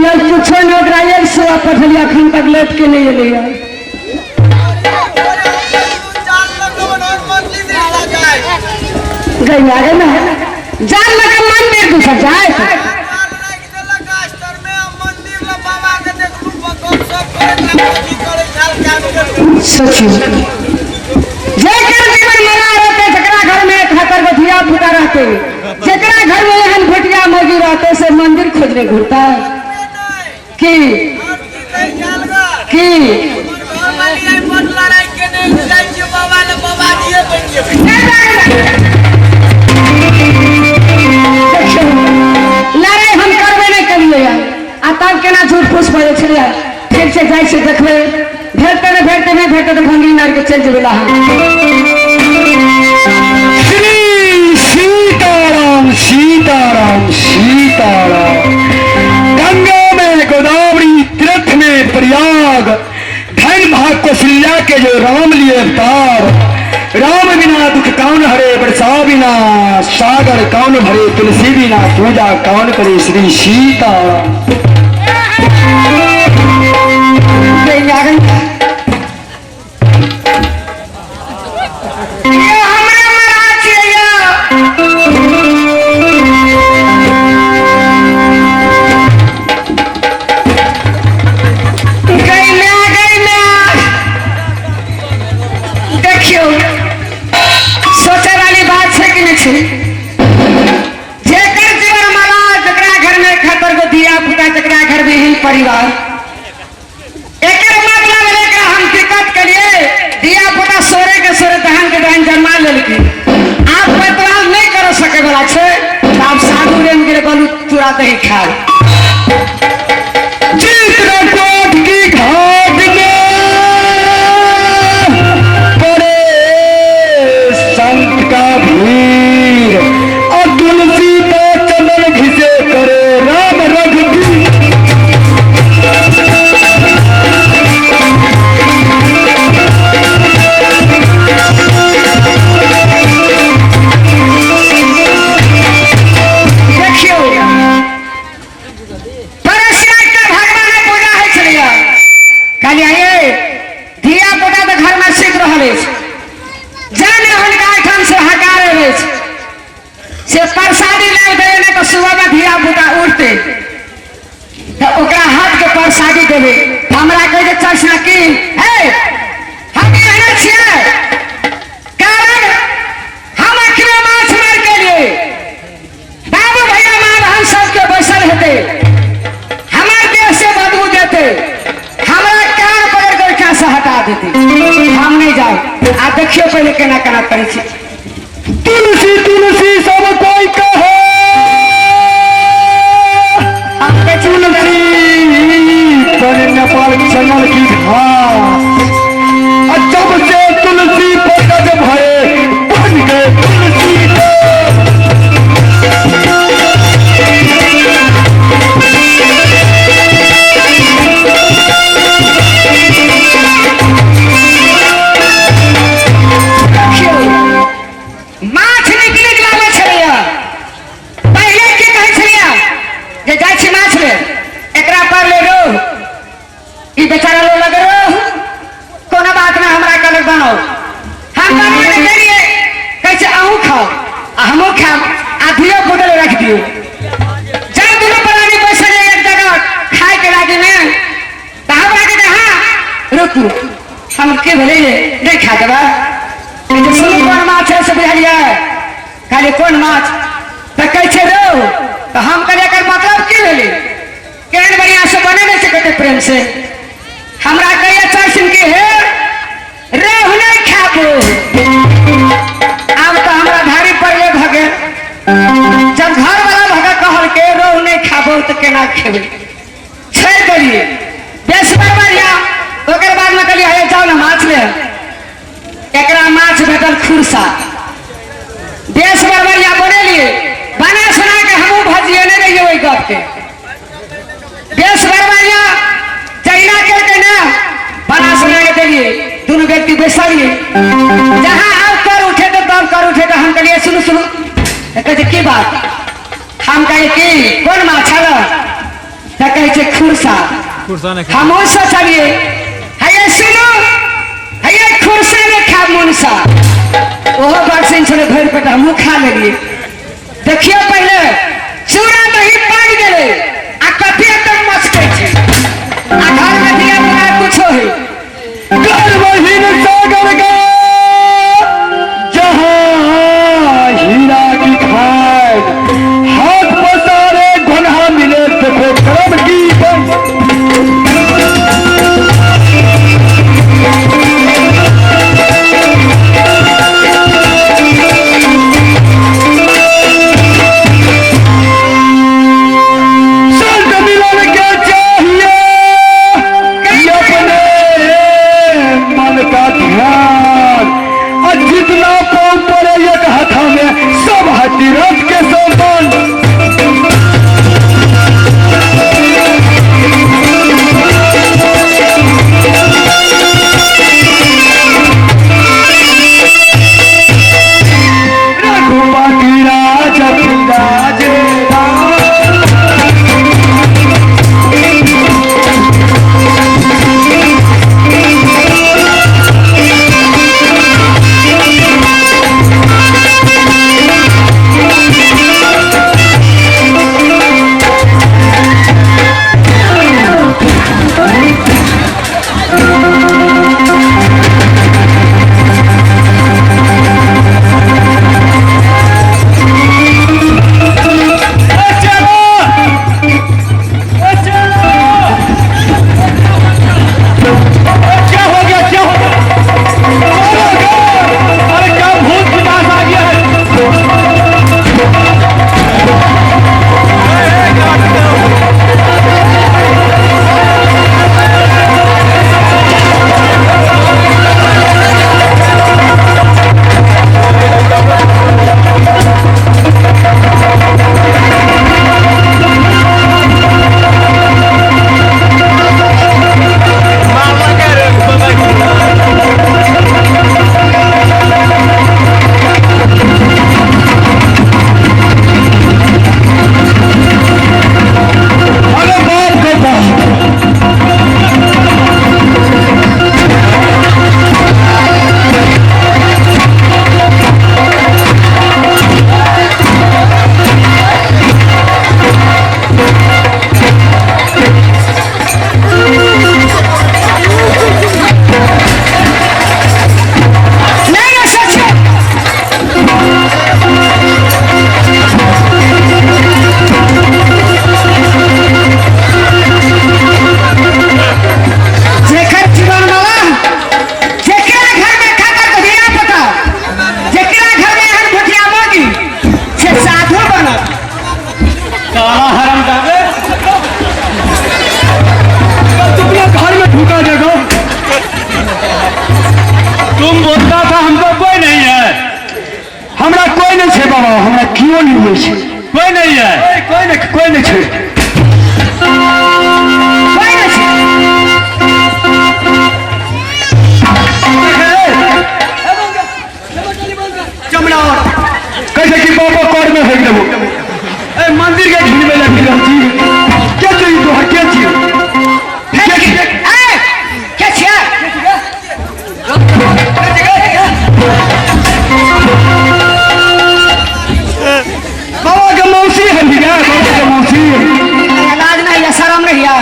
ये कुछ नहीं सुबह पठलिया अखन तक लेट के नहीं लिया गई ना जान लगा मंदिर दूसरा जाए सचिव जेकर जीवन मना रहते जकरा घर में 71 धिया पुता रहते जकरा घर में एहन भटिया मोगी रहते से मंदिर खोजने घूरता कि लड़ाई हम करबे नहीं करिए आ तब केना झूठ फूस पड़े छे फिर से जाए से देखबे भेटते नहीं भेटते तो भंगी मार के चल जेबे श्री सीताराम सीताराम सीताराम गंगा में गोदावरी तीर्थ में प्रयाग धन भाग कौशल्या के जो राम लिए अवतार राम बिना दुख कौन हरे वर्षा बिना सागर कौन भरे तुलसी बिना पूजा कौन करे श्री सीताराम परिवार एक मतलब हम दिक्कत करिए दिया पुता सोरे के सोरे दहन के दहन जन्मा लेलकी आप बतलाव नहीं कर सके वाला छे आप साधु रेम के बलू चुरा दही खाए चित्रकूट की घाट में पड़े संत का भीड़ और तुलसी का चंदन घिसे करे राम रघुवीर प्रसादी ले दे तो सुबह में धिया पुता उठते तो ओकरा हाथ के प्रसादी देवे हमरा कहे चर्चा की हम कहने छिए कारण हम आखिर माछ मार के लिए बाबू भैया मार हम सबके बैसल हेते हमारे देश से बदबू देते हमरा कान पकड़ कर क्या से हटा देते हम नहीं जाओ आ देखियो पहले केना केना करे छी तुलसी तुलसी सब कोई कहे तुलसी पर नेपाल चंदन की लिए जब दोनों प्राणी बैठे एक जगह खाए के लागे ना तो हमरा के हाँ रुक हम के भले नहीं खा देबा सुनो कौन माछ है से बुझलिए कहले कौन माछ तो कैसे रो तो हम कहले कर मतलब की भेली केहन बढ़िया से बने नहीं सकते प्रेम से हमरा कहिए चाहसिन के है रेहू नहीं खाबो अब तो हमरा धारी पर ले भगे जब घर वाला भगा कहल के रेहू नहीं खाबो तो केना खेबे छोड़ देलिए बेस बढ़िया ओकर बाद में कहलिए हे जाओ ना माछ ले एकरा माछ भेटल खुरसा बेस बढ़िया बनेलिए बना सुना के हमहू भजिए नहीं रहिए ओई गप के बेस बढ़िया चैना करके ना बना सुना के देलिए दोनों व्यक्ति बैठलिए जहाँ आप कर उठे तो तब कर उठे तो हम कहलिए सुनो सुनो कहते की बात हम कहे कि कौन माछ है तो कहे खुरसा हम सोचलिए है सुनो है खुरसा में खा मुनसा ओहो वैक्सीन से भर पेट हमू खा लेलिए देखियो पहले चूड़ा दही पानी गेले आ कथी तक मचके छे आ घर में दिया बना कुछ है गर्वहीन सागर का जहां हीरा की खान हाथ पसारे गुनाह मिले तो कर्म की क्यों नहीं हुए छे? कोई नहीं है, कोई नहीं छे। कैसे कि बाबा कोर्ट में फेंक देबो ए मंदिर के झील में लगी रहती क्या चाहिए तो क्या चाहिए क्या चाहिए बाबा का मौसी है बाबा के मौसी इलाज नहीं है, शर्म नहीं है।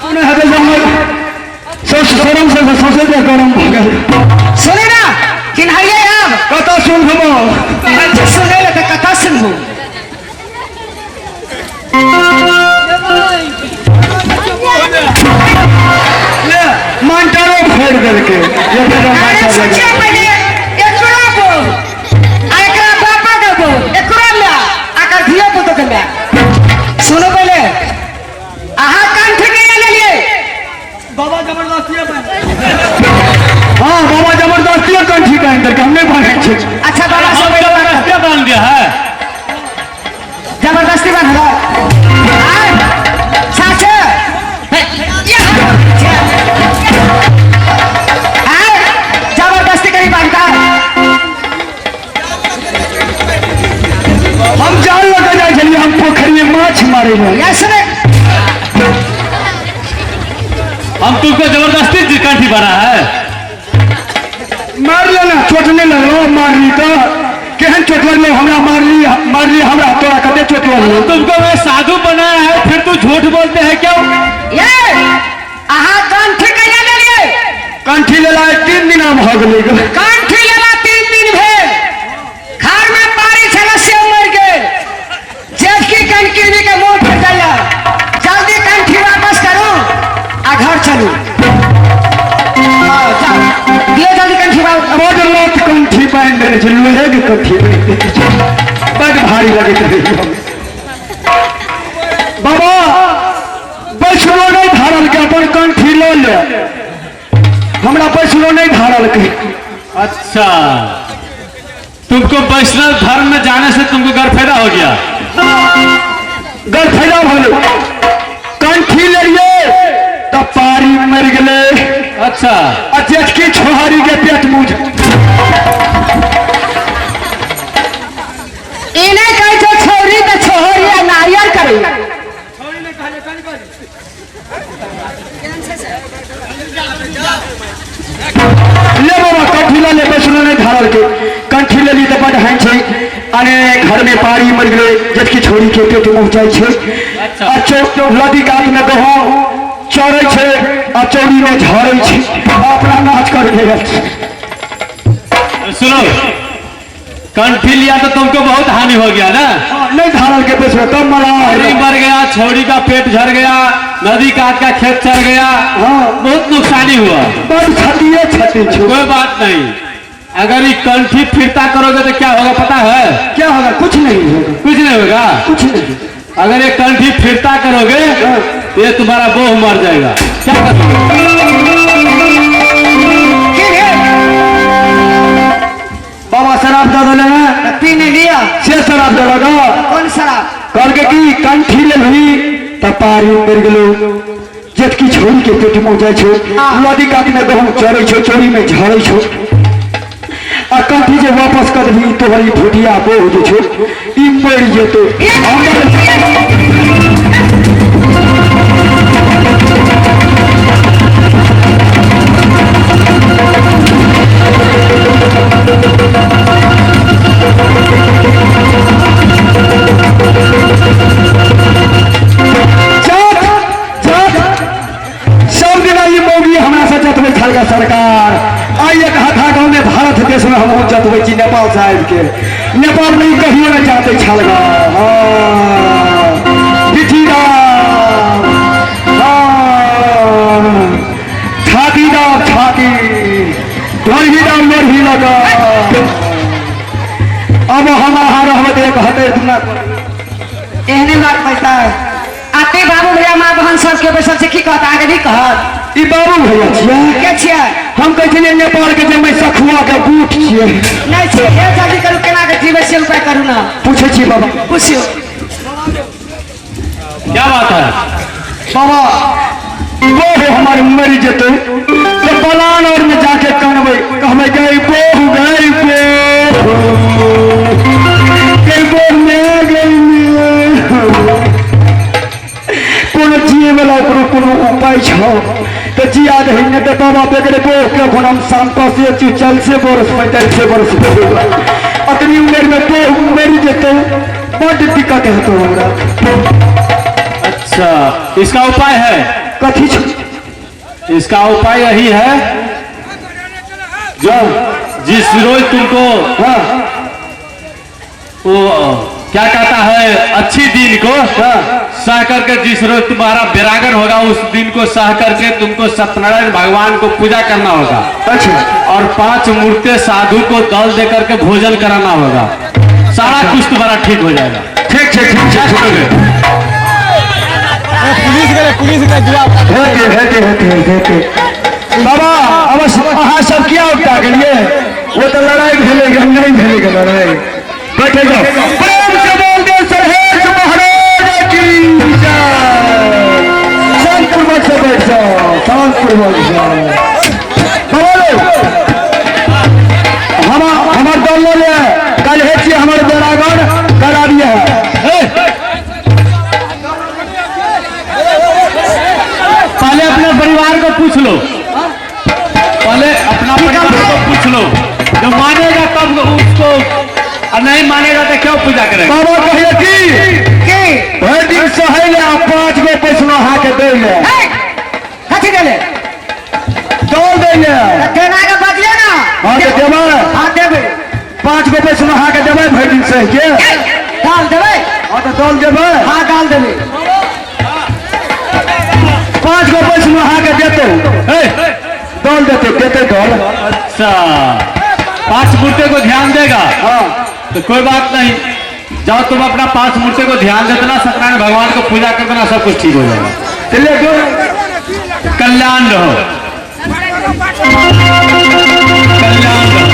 तूने हटे जमल शरम से सोचे दे गरम हो गया सुने ना चिन्हाइए अब कथा सुन हम अच्छा सुने ले तो कथा सुनबू। मांटारो फेर देलके ये बेटा अरे सोचिए पहले एकरा बोल आ एकरा बापा के बोल एकरा ला आकर धियो पुतो के ला। सुनो पहले आहा कान ठेके ले लिए बाबा जबरदस्ती है हाँ बाबा जबरदस्ती कंठी पहन करके हमने बांधे छे अच्छा बाबा हम सब क्या बांध दिया है? जबरदस्ती बन रहा साचे जबरदस्ती कहीं बनता हम जाल लगा जाए चलिए हम पोखरी में माछ मारे हैं ऐसे में हम तुमको जबरदस्ती कंठी बना है। मार लेना चोटने लगलो मार ली तो केहन चोट लगलो हमरा मार ली हमरा तोरा कते चोट लगलो तुमको मैं साधु बनाया है फिर तू झूठ बोलते हैं क्यों? ये आहा कंठी कैसे ले लिए कंठी लेला 3 दिन हो गेलै कंठी लेला 3 दिन भेल खार में पारी छला से मर गए जेठ की कंठी के मुंह पर जाया जल्दी कंठी वापस करो आ घर चलो दियो जल्दी कंठी वापस रोज लोट कंठी पहन देने छे लोहे के कंठी बड़ भारी लगे रही बाबा बैसलो नहीं धारल के अपन कंठी लो ले हमरा बैसलो नहीं धारल के अच्छा तुमको वैष्णव धर्म में जाने से तुमको गरफायदा हो गया। गरफायदा भले कंठी ले लिए तब पारी मर गए अच्छा जेठ की छोहारी के पेट मुझ इन्हें कहे जो छोरी तो छोहरी नारियल करे ले बाबा कंठी ले बैसलो नहीं धारल के कंठी ले ली तो बड़ हैं छे अने घर में पारी मर गए जेठ की छोरी के पेट मुझ जाए छे अच्छा लदी काट में गहो चढ़े छे आ चौड़ी में झड़े छे अपना नाच कर लेगा सुनो कंठी लिया तो तुमको बहुत हानि हो गया ना। नहीं धारल के बैसलो तब मरा छोरी मर गया छोरी का पेट झड़ गया नदी काट का खेत चढ़ गया हाँ बहुत नुकसानी हुआ। बड़ छतिए छती छे कोई बात नहीं अगर ये कंठी फिरता करोगे तो क्या होगा पता है? क्या होगा कुछ नहीं होगा कुछ नहीं होगा। कुछ नहीं अगर ये कंठी फिरता करोगे तो ये तुम्हारा बोह मर जाएगा। क्या करोगे? बाबा शराब दे दले ना पीने लिया से शराब दे लगा कौन शराब कल के की कंठी ले हुई तब पारी मर गेलो जेठ की छोरी के पेट में जाए छो लदी काट में गहूं चढ़े छो चोरी में झड़े छो आ कंठी जे वापस कर दी तो हरी भुटिया बोह जे छो ई मर जेतो सरकार आइए कहा था गाँव में भारत देश में हम जतवे छी नेपाल साहब के नेपाल नहीं कहियो न जाते छलगा छाती दाव छाती ढोली दाव लोढ़ी लगा अब हमारा रहमत एक हते दुना एहने बात कहता है आते बाबू भैया माँ बहन सबके बैसल से की कहता आगे भी कहत ई बाबू भैया छिया के छिया हम कहै छलिए नेपाल के जे मैं सखुआ के बूट छिए नहीं छिए हे जल्दी करू केना के जीवे से उपाय करू ना पूछे छी बाबा पूछियो क्या बात है? बाबा वो है हमारे मर जेते तो बलान और में जाके कनबै कहबै गई बोह गई बोह में गई कोनो जिए वाला कोनो उपाय छो तो जिया रही ने तो बाबा बेगरे बोह के कोन हम शांत से 40 बरस 45 बरस अतनी उम्र में बोह मर जेते बड़ दिक्कत है तो हमरा अच्छा, इसका उपाय है? कथी छ इसका उपाय यही है, जो जिस रोज तुमको वो क्या कहता है अच्छी दिन को सह करके, जिस रोज तुम्हारा बेरागन होगा उस दिन को सह करके तुमको सत्यनारायण भगवान को पूजा करना होगा। अच्छा, और 5 मूर्ते साधु को दल दे करके भोजन कराना होगा। सारा कुछ तुम्हारा ठीक हो जाएगा। ठीक ठीक ठीक क्या छोड़ोगे? हेते बाबा अवश्य अहाँ सब क्या उठा गेलिए? वो तो लड़ाई भेलेगा नहीं भेलेगा लड़ाई। बैठे जाओ, प्रेम से बोल दो सरहेश महाराज की जय। शांतिपूर्वक से बैठ जाओ, शांतिपूर्वक हमार दल ले कल है हमारे बेरागन करा दिया है। पहले अपने परिवार को पूछ लो, पहले अपना परिवार को पूछ लो, जो मानेगा तब उसको, और नहीं मानेगा तो क्यों पूजा करेगा? बाबा कहिए कि भर दिन सहले आ 5 गो पैसा हाके दे ले, कथी देले दौड़ दे ले। केना के बजिए ना। हाँ तो देवे, हाँ देवे। 5 गो पैसा हाके देवे भर दिन सह के। डाल देवे। हाँ तो दौड़ देवे। हाँ डाल देवे। 5 गो पैसा हाके देते दौड़ देते दौड़। अच्छा, 5 मूर्ति को ध्यान देगा? हाँ तो कोई बात नहीं, जाओ तुम अपना 5 मूर्ति को ध्यान दे देना, सत्यनारायण भगवान को पूजा कर देना, सब कुछ ठीक हो जाएगा। चलिए दो कल्याण रहो, कल्याण रहो।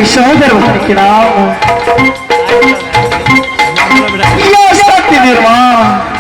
सहोदर के नाम या सत्य निर्माण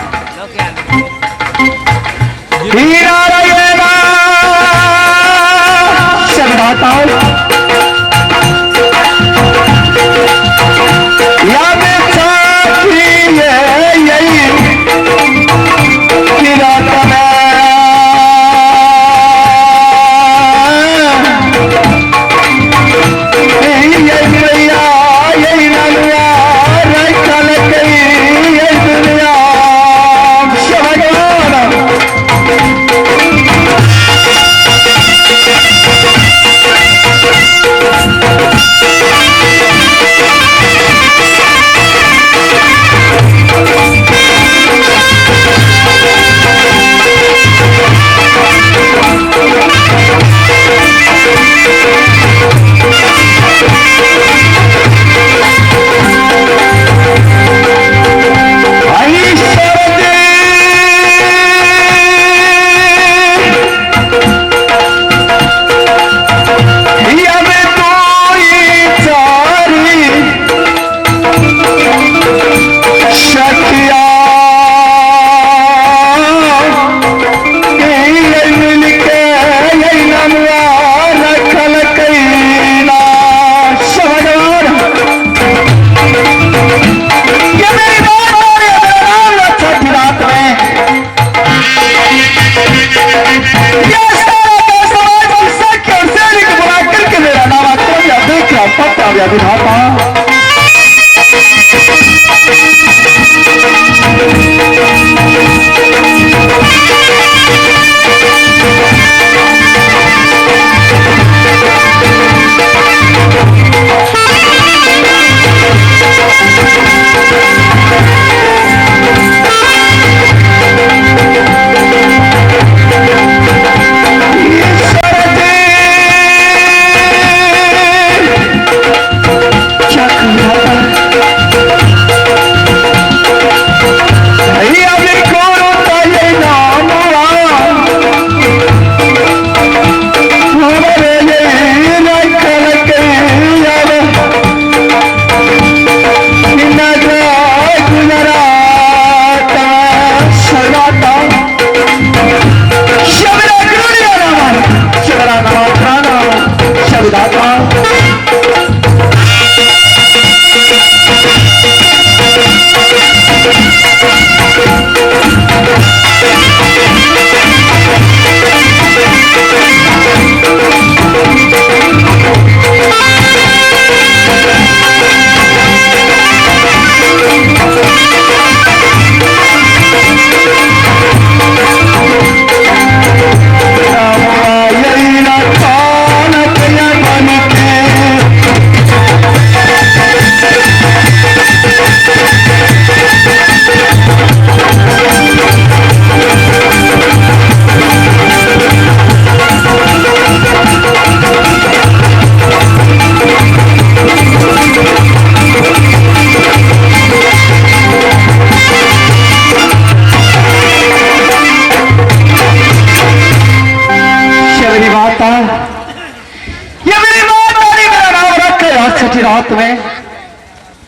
रात में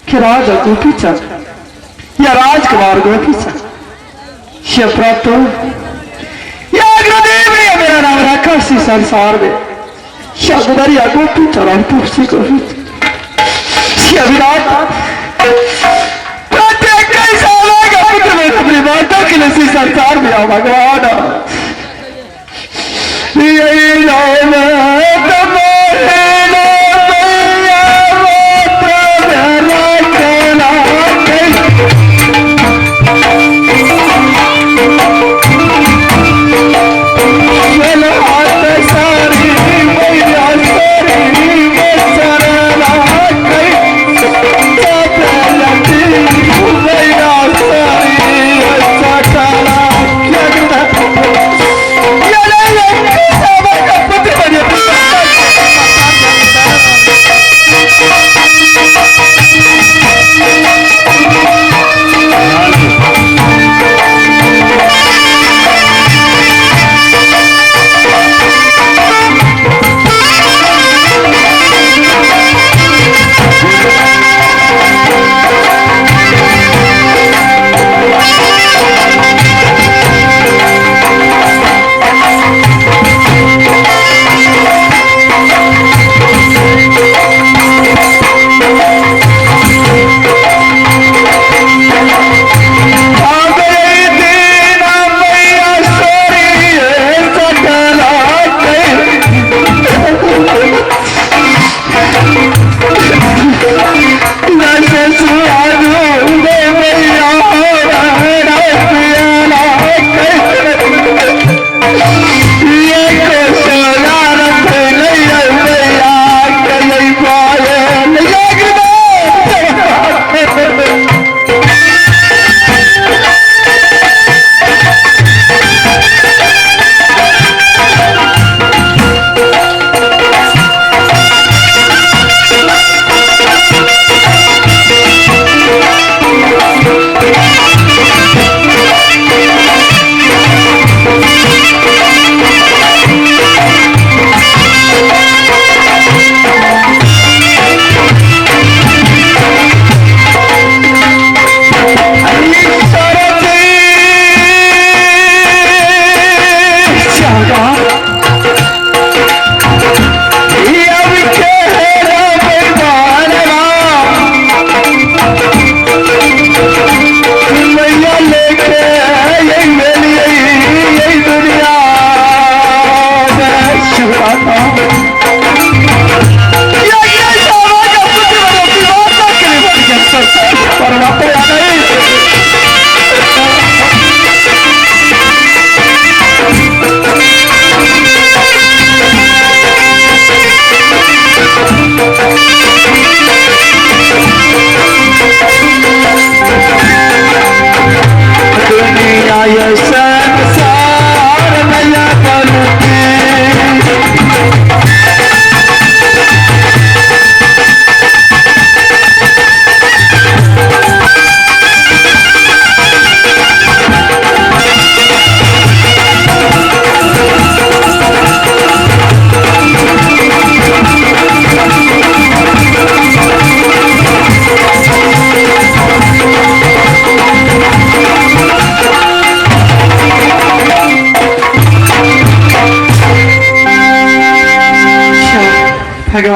कि राज गोपी चंद या राजकुमार गोपी चंद शिवप्राप्त या गुरुदेव ने मेरा नाम रखा इसी संसार में शब्दरिया गोपी चरण तुलसी गोपी प्रत्येक कई सालों का पुत्र में अपनी माता के लिए इसी संसार में आओ भगवान यही नाम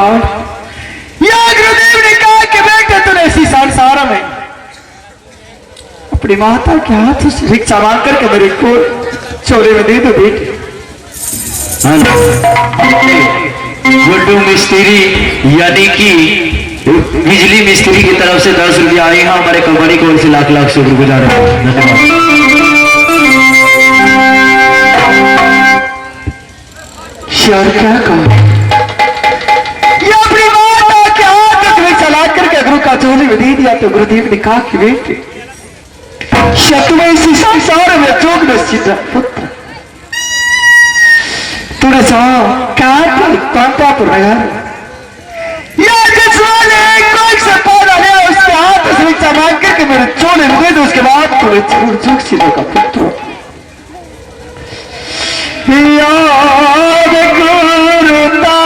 भगवान, या गुरुदेव ने कहा कि बेटे तूने इसी संसार में अपनी माता के हाथ से रिक्शा मांग करके मेरे को चोरी में दे दो बेटे। गुड्डू मिस्त्री यानी कि बिजली मिस्त्री की तरफ से 10 रुपया आए हैं हमारे कंपनी को, उनसे लाख लाख शुक्रगुजार है। धन्यवाद। यार क्या कहूं, ये अपनी माता के हाथ में चला करके गुरु का चोली में दे दिया तो गुरुदेव ने कहा कि बेटे तुम्हें इसी संसार में जोग निश्चित पुत्र तूने कांटा पर लगा या जिस वाले कोई से पौधा लिया उसके हाथ से रिक्शा मांग करके मेरे चोले में दे दो, उसके बाद तुम्हें जरूर जोग सीधे का पुत्र। याद गुरुता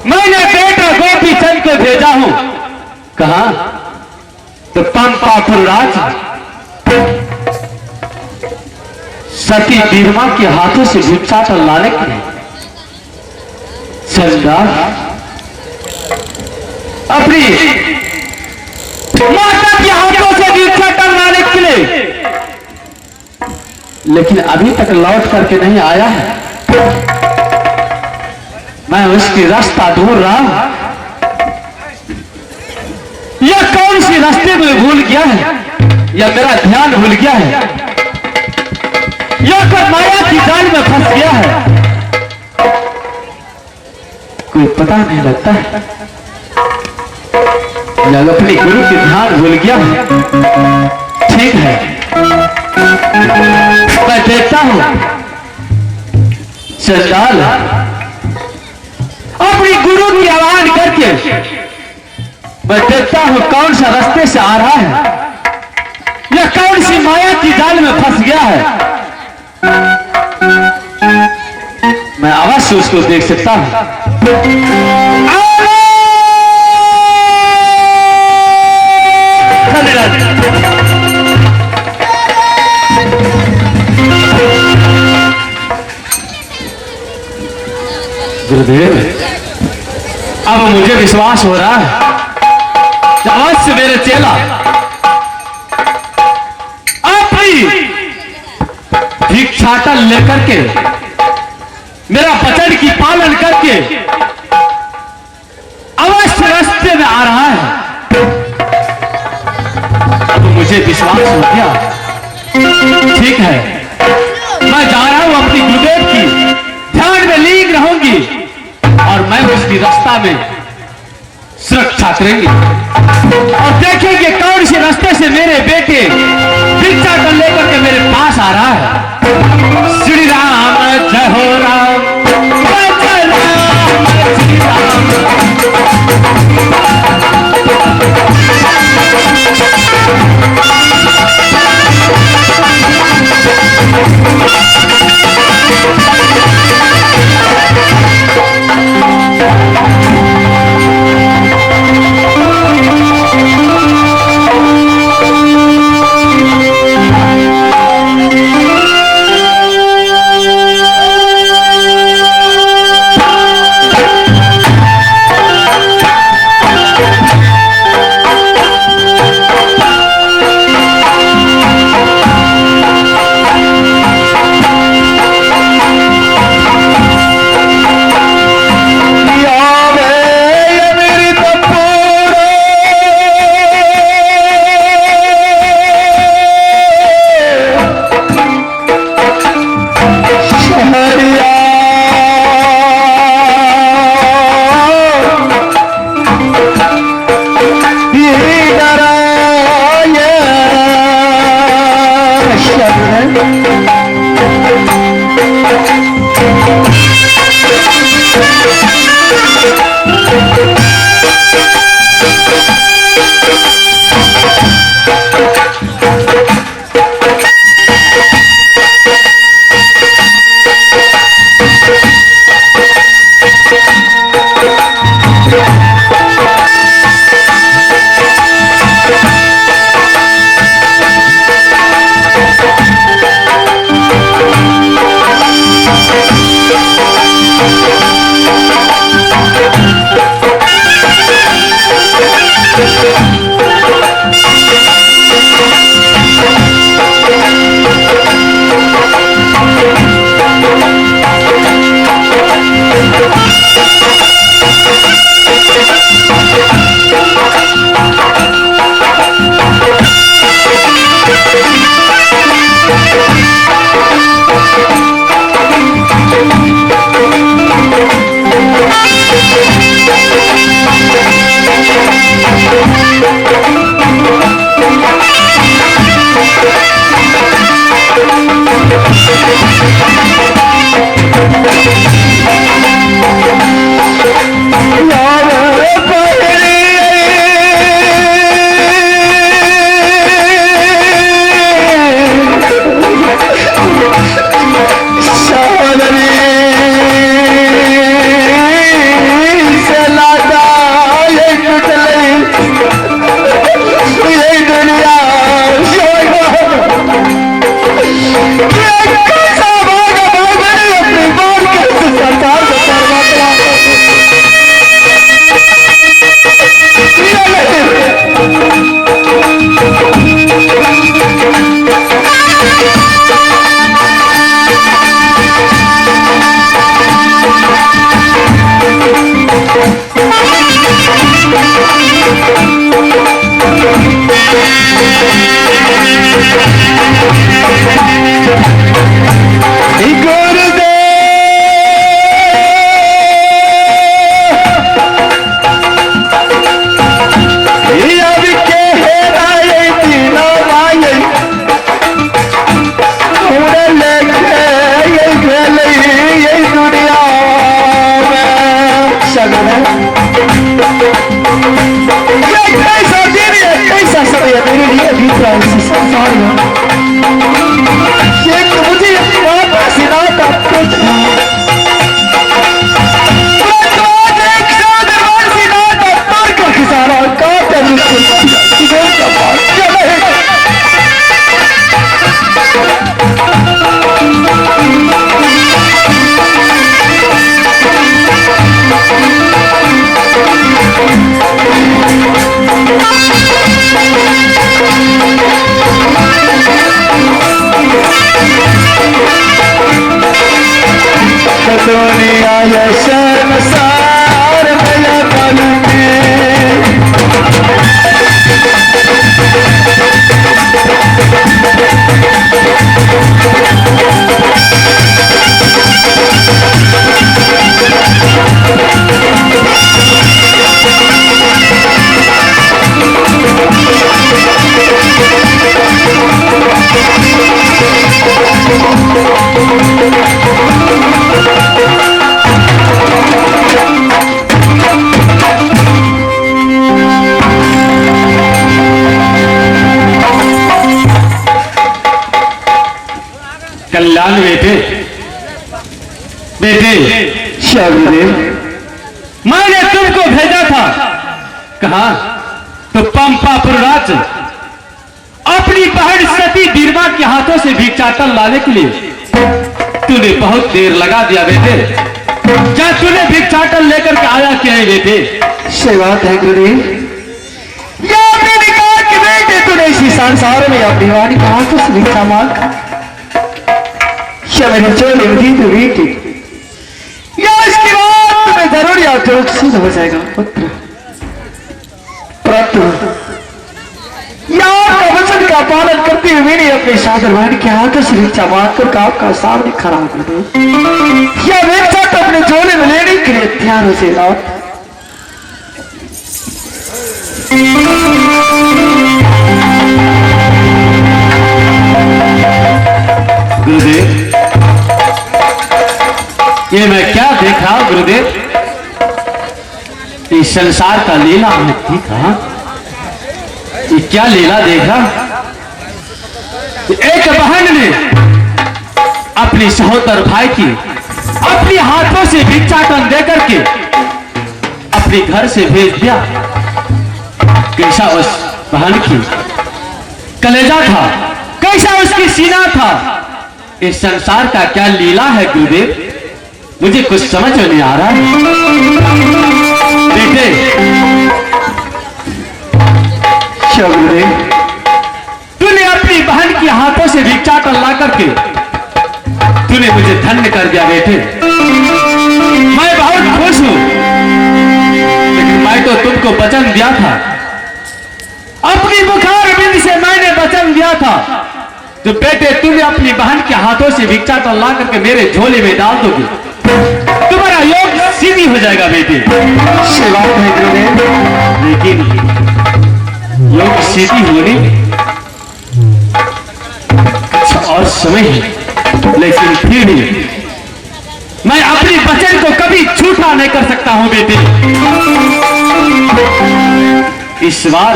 मैंने बेटा गोपी चंद को भेजा हूं, कहा तो पंपा फुलराज सती बीरमा के हाथों से भिक्षाटन लाने के लिए चंदा अपनी माता के हाथों से भिक्षाटन लाने के लिए, लेकिन अभी तक लौट करके नहीं आया है। मैं उसकी रास्ता ढूंढ रहा हूं। यह कौन सी रास्ते में भूल गया है, या मेरा ध्यान भूल गया है, या फिर माया की जाल में फंस गया है, कोई पता नहीं लगता है। या अपने गुरु की ध्यान भूल गया है। ठीक है, मैं देखता हूं। चंडाल अपनी गुरु की आवाज करके मैं देखता हूं कौन सा रास्ते से आ रहा है, या कौन सी माया की जाल में फंस गया है। मैं अवश्य उसको देख सकता हूं। गुरुदेव, अब मुझे विश्वास हो रहा है कि अवश्य मेरे चेला आप ही भिक्षाटन लेकर के मेरा वचन की पालन करके अवश्य रास्ते में आ रहा है। अब मुझे विश्वास हो गया। ठीक है, मैं जा रहा हूं, अपनी गुरुदेव की ध्यान में लीन रहूंगी और मैं उसकी रास्ता में सुरक्षा करेंगे और देखेंगे कौन से रास्ते से मेरे बेटे भिक्षा कर लेकर के मेरे पास आ रहा है। श्री राम जय हो राम, जय राम, श्री ये कैसा दिन है, कैसा समय है मेरे लिए बीत रहा है इस संसार में। ये तो मुझे अपनी बात का सिद्धांत आपको सारा का दुनिया ये शर्मसार मेरा पल में कल्याण बेटे, बेटे शाहरुख मैंने तुमको भेजा था, कहा तो पंपापुर राज्य अपनी बहन सती बीरबा के हाथों से भिक्षाटन लाने के लिए तूने बहुत देर लगा दिया बेटे। क्या तूने भिक्षाटन लेकर के आया क्या है बेटे? सही बात है गुरुदेव, ये आपने कहा कि बेटे तूने इसी संसार में अपनी वाणी कहा तो भिक्षा मांग मेरे चोले दी तो बेटी, या इसके बाद तुम्हें जरूर या चोट से हो जाएगा पुत्र। परंतु यार का वचन का पालन करते हुए मैंने अपने सागर भाई के हाथों से भिक्षा मांगकर गांव का सामने खड़ा कर दो, या भिक्षा तो अपने झोले में लेने के लिए तैयार हो जाएगा। गुरुदेव, ये मैं क्या देख रहा हूं गुरुदेव? इस संसार का लीला मैं ठीक है। ये क्या लीला देख रहा? एक बहन ने अपनी सहोदर भाई की अपने हाथों से भिक्षाटन देकर के अपने घर से भेज दिया। कैसा उस बहन की कलेजा था, कैसा उसकी सीना था। इस संसार का क्या लीला है गुरुदेव, मुझे कुछ समझ नहीं आ रहा है। बेटे तूने अपनी बहन के हाथों से भिक्षाटन ला करके तूने मुझे धन्य कर दिया बेटे। मैं बहुत खुश हूं, लेकिन मैं तो तुमको वचन दिया था, अपनी बुखार बिंद से मैंने वचन दिया था जो बेटे तुमने अपनी बहन के हाथों से भिक्षाटन ला करके मेरे झोले में डाल दोगे, तुम्हारा योग सीधी हो जाएगा बेटे। लेकिन योग सीधी होने और समय है, लेकिन फिर भी मैं अपने वचन को कभी झूठा नहीं कर सकता हूं बेटे। इस बार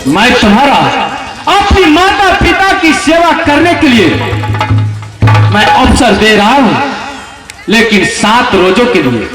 मैं तुम्हारा अपनी माता पिता की सेवा करने के लिए मैं अवसर दे रहा हूं, लेकिन 7 रोजों के लिए।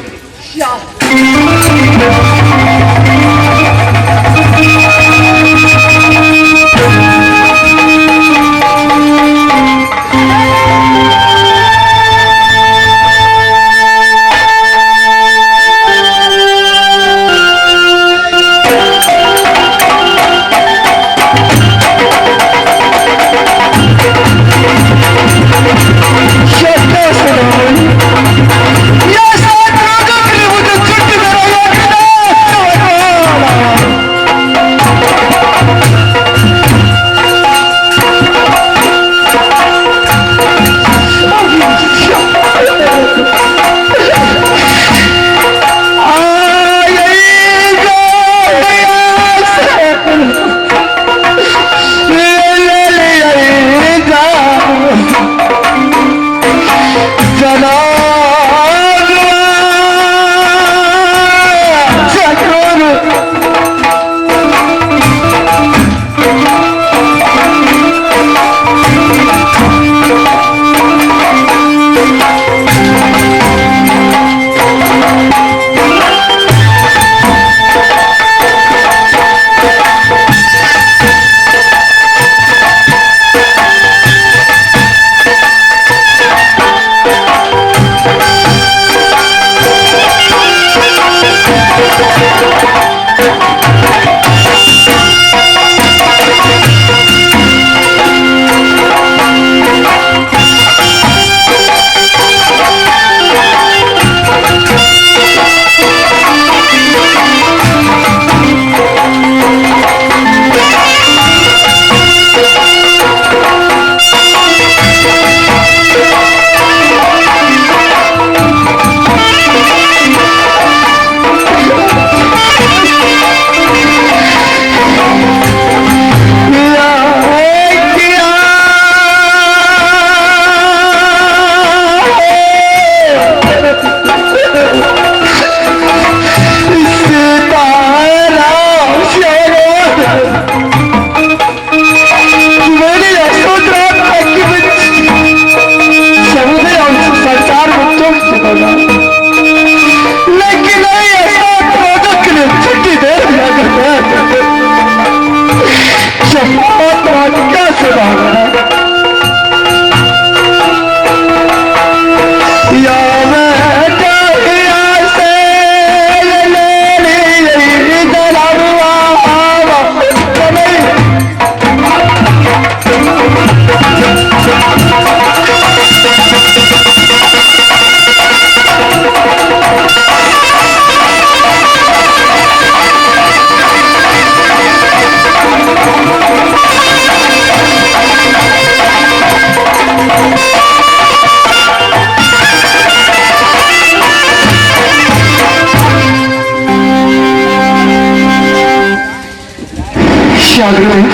जागृत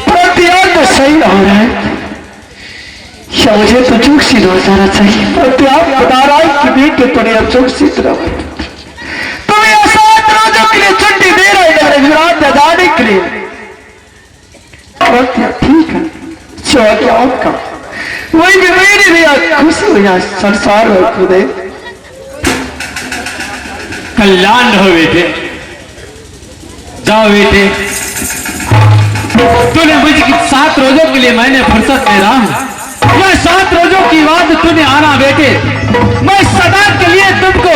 प्रत्याग तो सही हो रहा है या मुझे तो चूक सिद्ध हो जाना चाहिए। प्रत्याग बता रहा है कि बेटे तुम्हें अब चूक सिद्ध रहो, तुम्हें 7 रोजों के लिए छुट्टी दे रहे हैं गुजरात जाने के लिए। प्रत्याग ठीक है, जो क्या आपका वही भी मेरी भी खुशी हो जाए संसार हो खुदे कल्याण हो बेटे, जाओ बेटे। तूने मुझे 7 रोजों के लिए मैंने फुर्सत दे रहा हूं, मैं 7 रोजों की बाद तूने आना बेटे, मैं सदा के लिए तुमको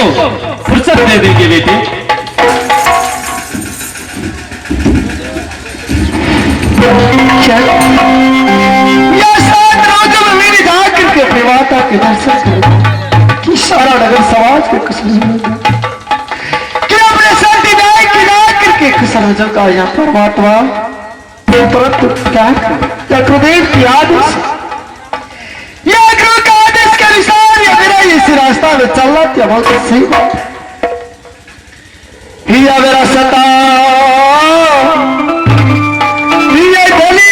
फुर्सत दे देंगे बेटे। क्या या 7 रोजों में मेरी जाकर के अपनी माता के दर्शन करें कि सारा नगर समाज के कुशल के कुशल का यहाँ परमात्मा तुरंत क्या या गुरुदेव की आदेश या गुरु का आदेश के अनुसार या मेरा इसी रास्ता में चलना क्या बहुत सही बात है। या मेरा सता ये बोली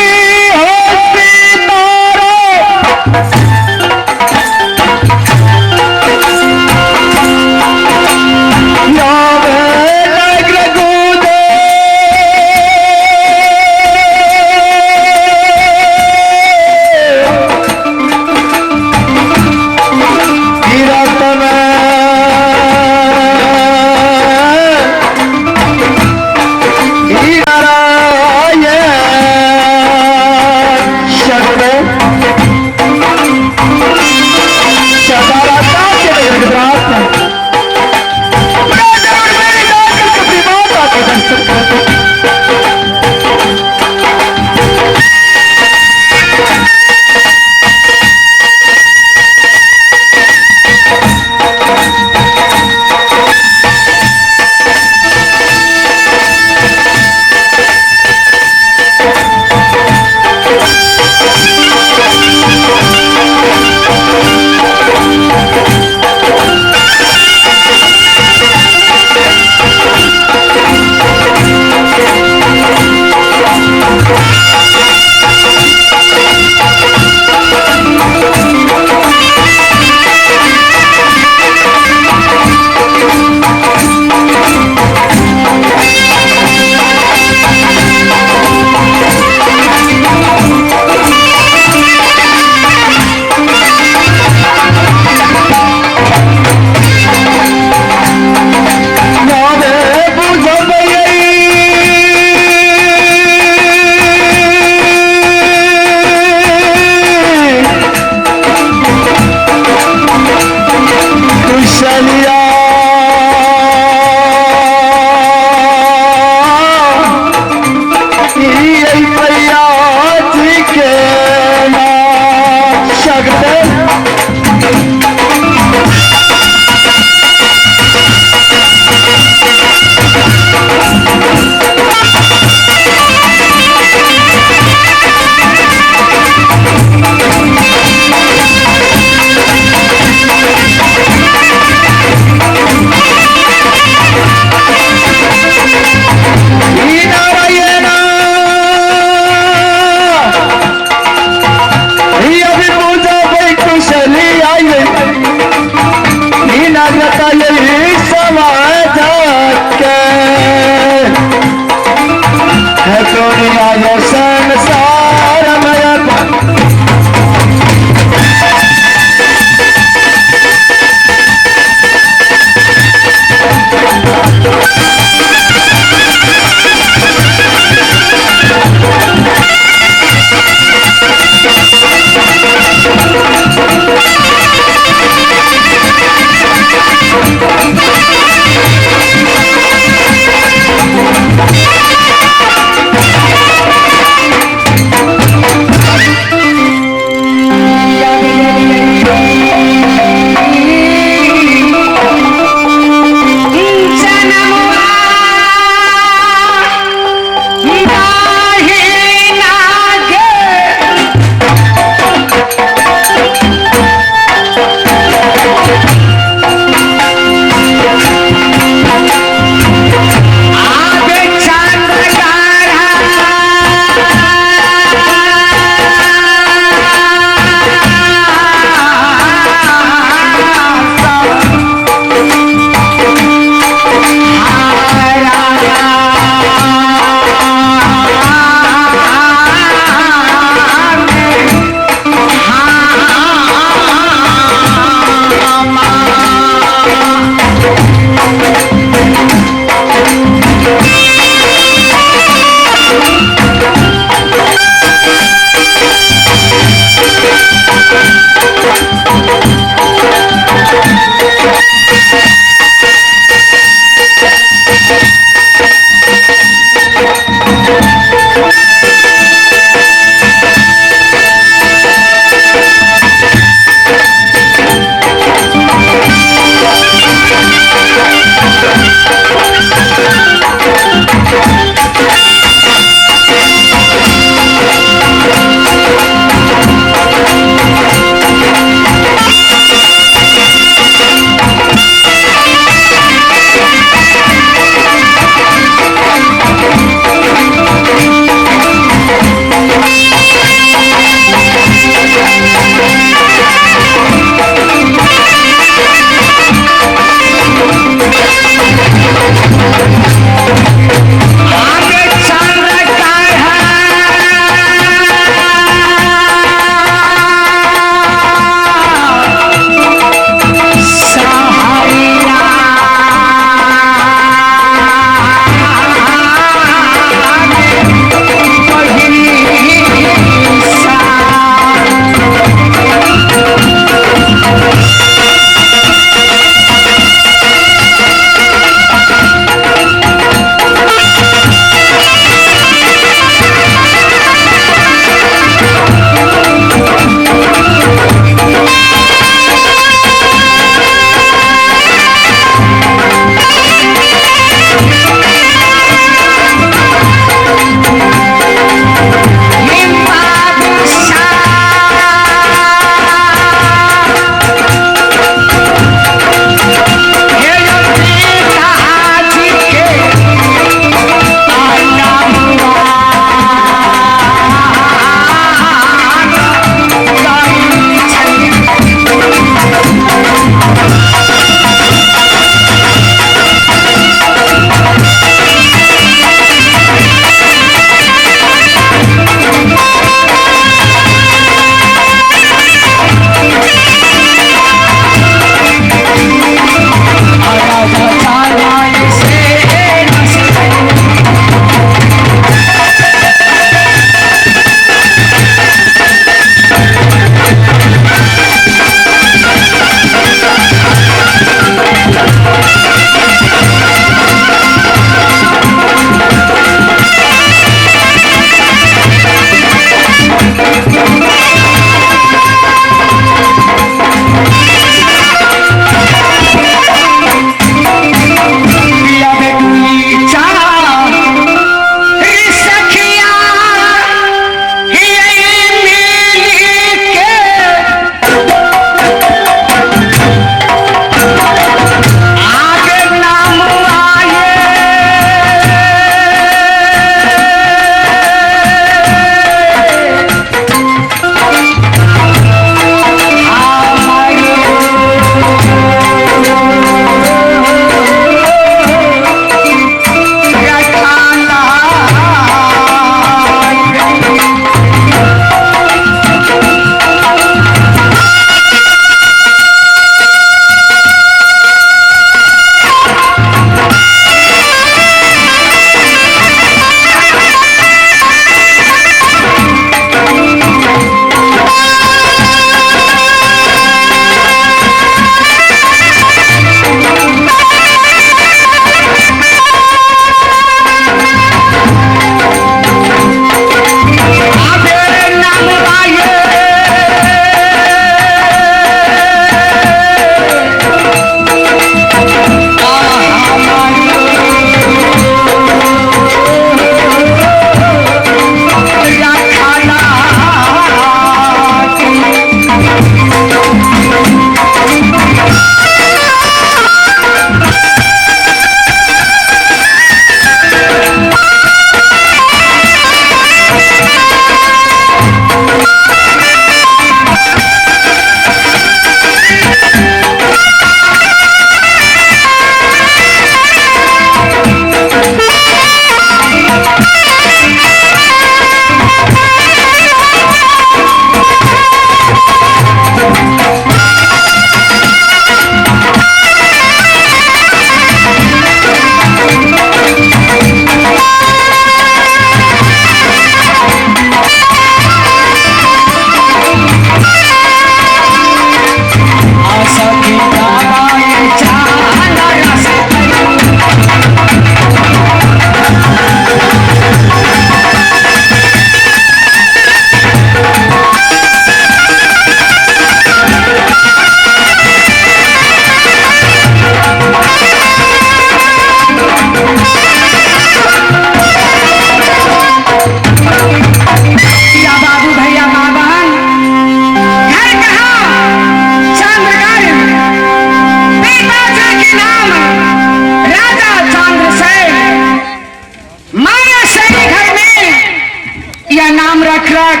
तिलक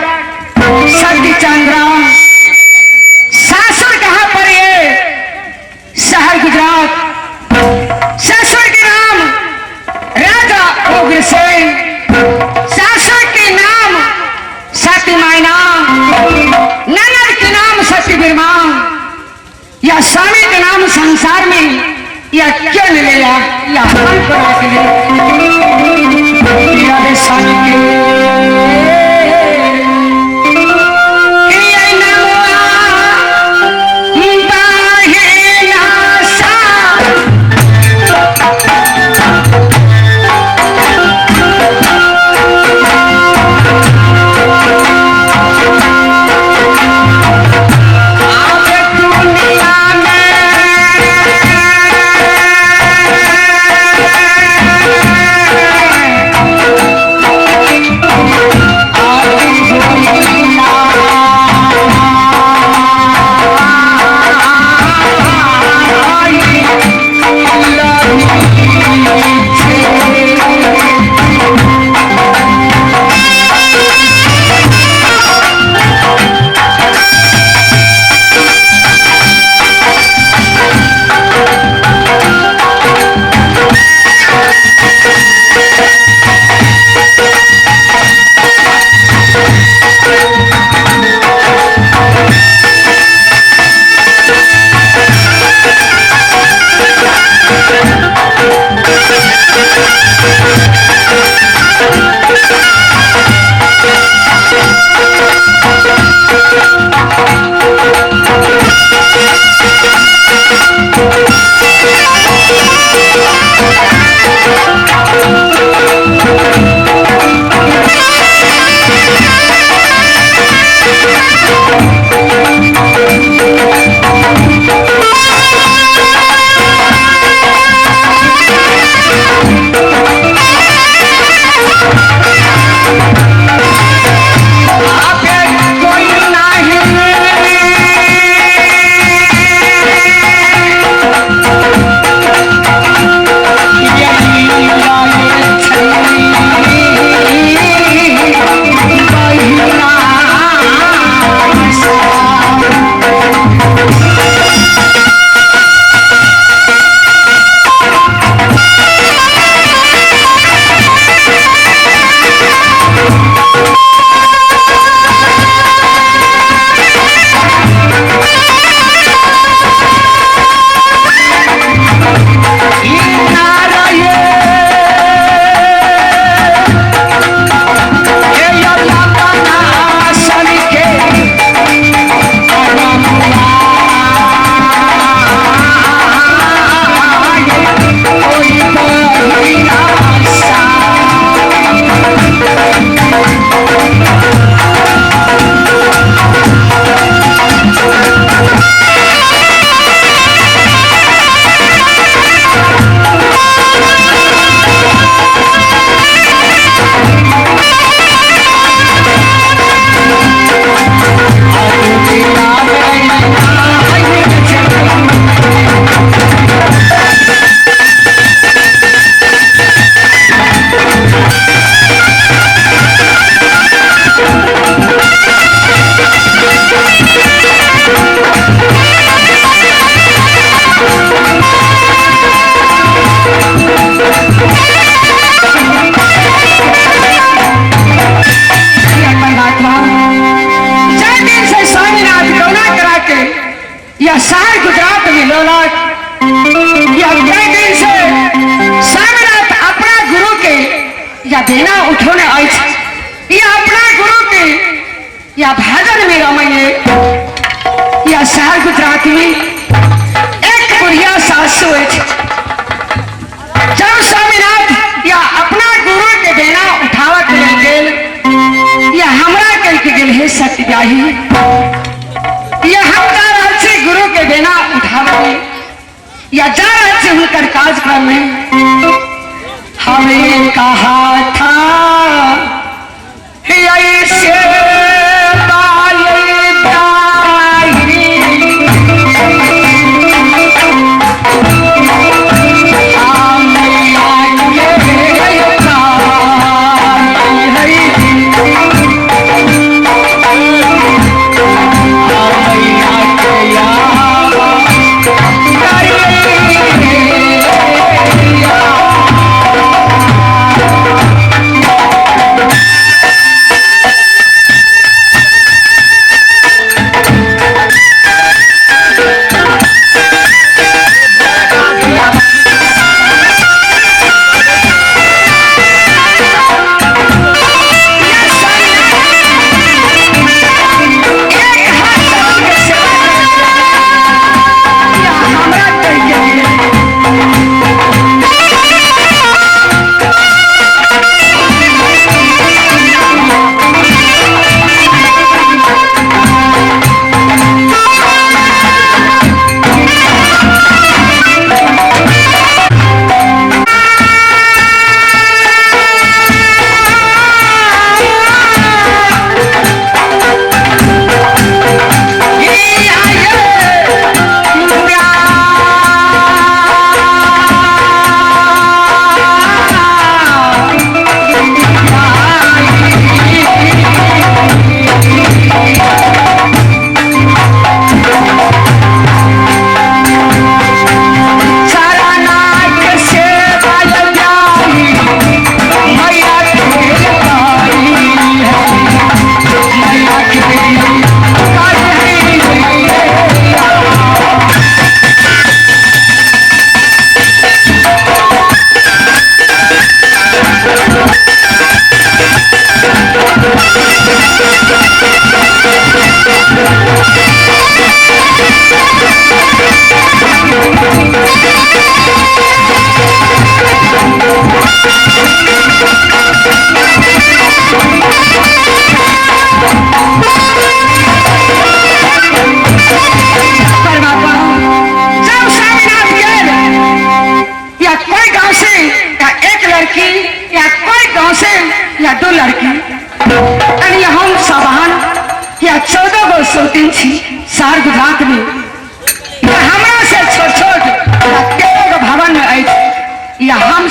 सती चंद्र। सासुर कहाँ पर है? शहर गुजरात। ससुर के नाम राजा उग्रसेन, सासुर के नाम सती मायना, ननद के नाम सती बिरमा। या स्वामी के नाम संसार में या क्यों नहीं लिया या हम करा के लिया रे स्वामी के देना उठोने आई या अपना गुरु के या भाजन में रमैये या शहर गुजरात में एक बुढ़िया सासू जब स्वामीनाथ या अपना गुरु के देना उठावा के गेल या हमरा करके गेल है सत्यदाही या हम जा रहे थे गुरु के देना उठावा या जा रहे थे उनकर कार्यक्रम में हमें कहा था ऐसे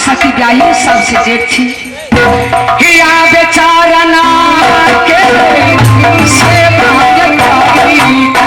सती ब्याही सबसे जेठ थी। हिया बेचारा ना के सेवा करी।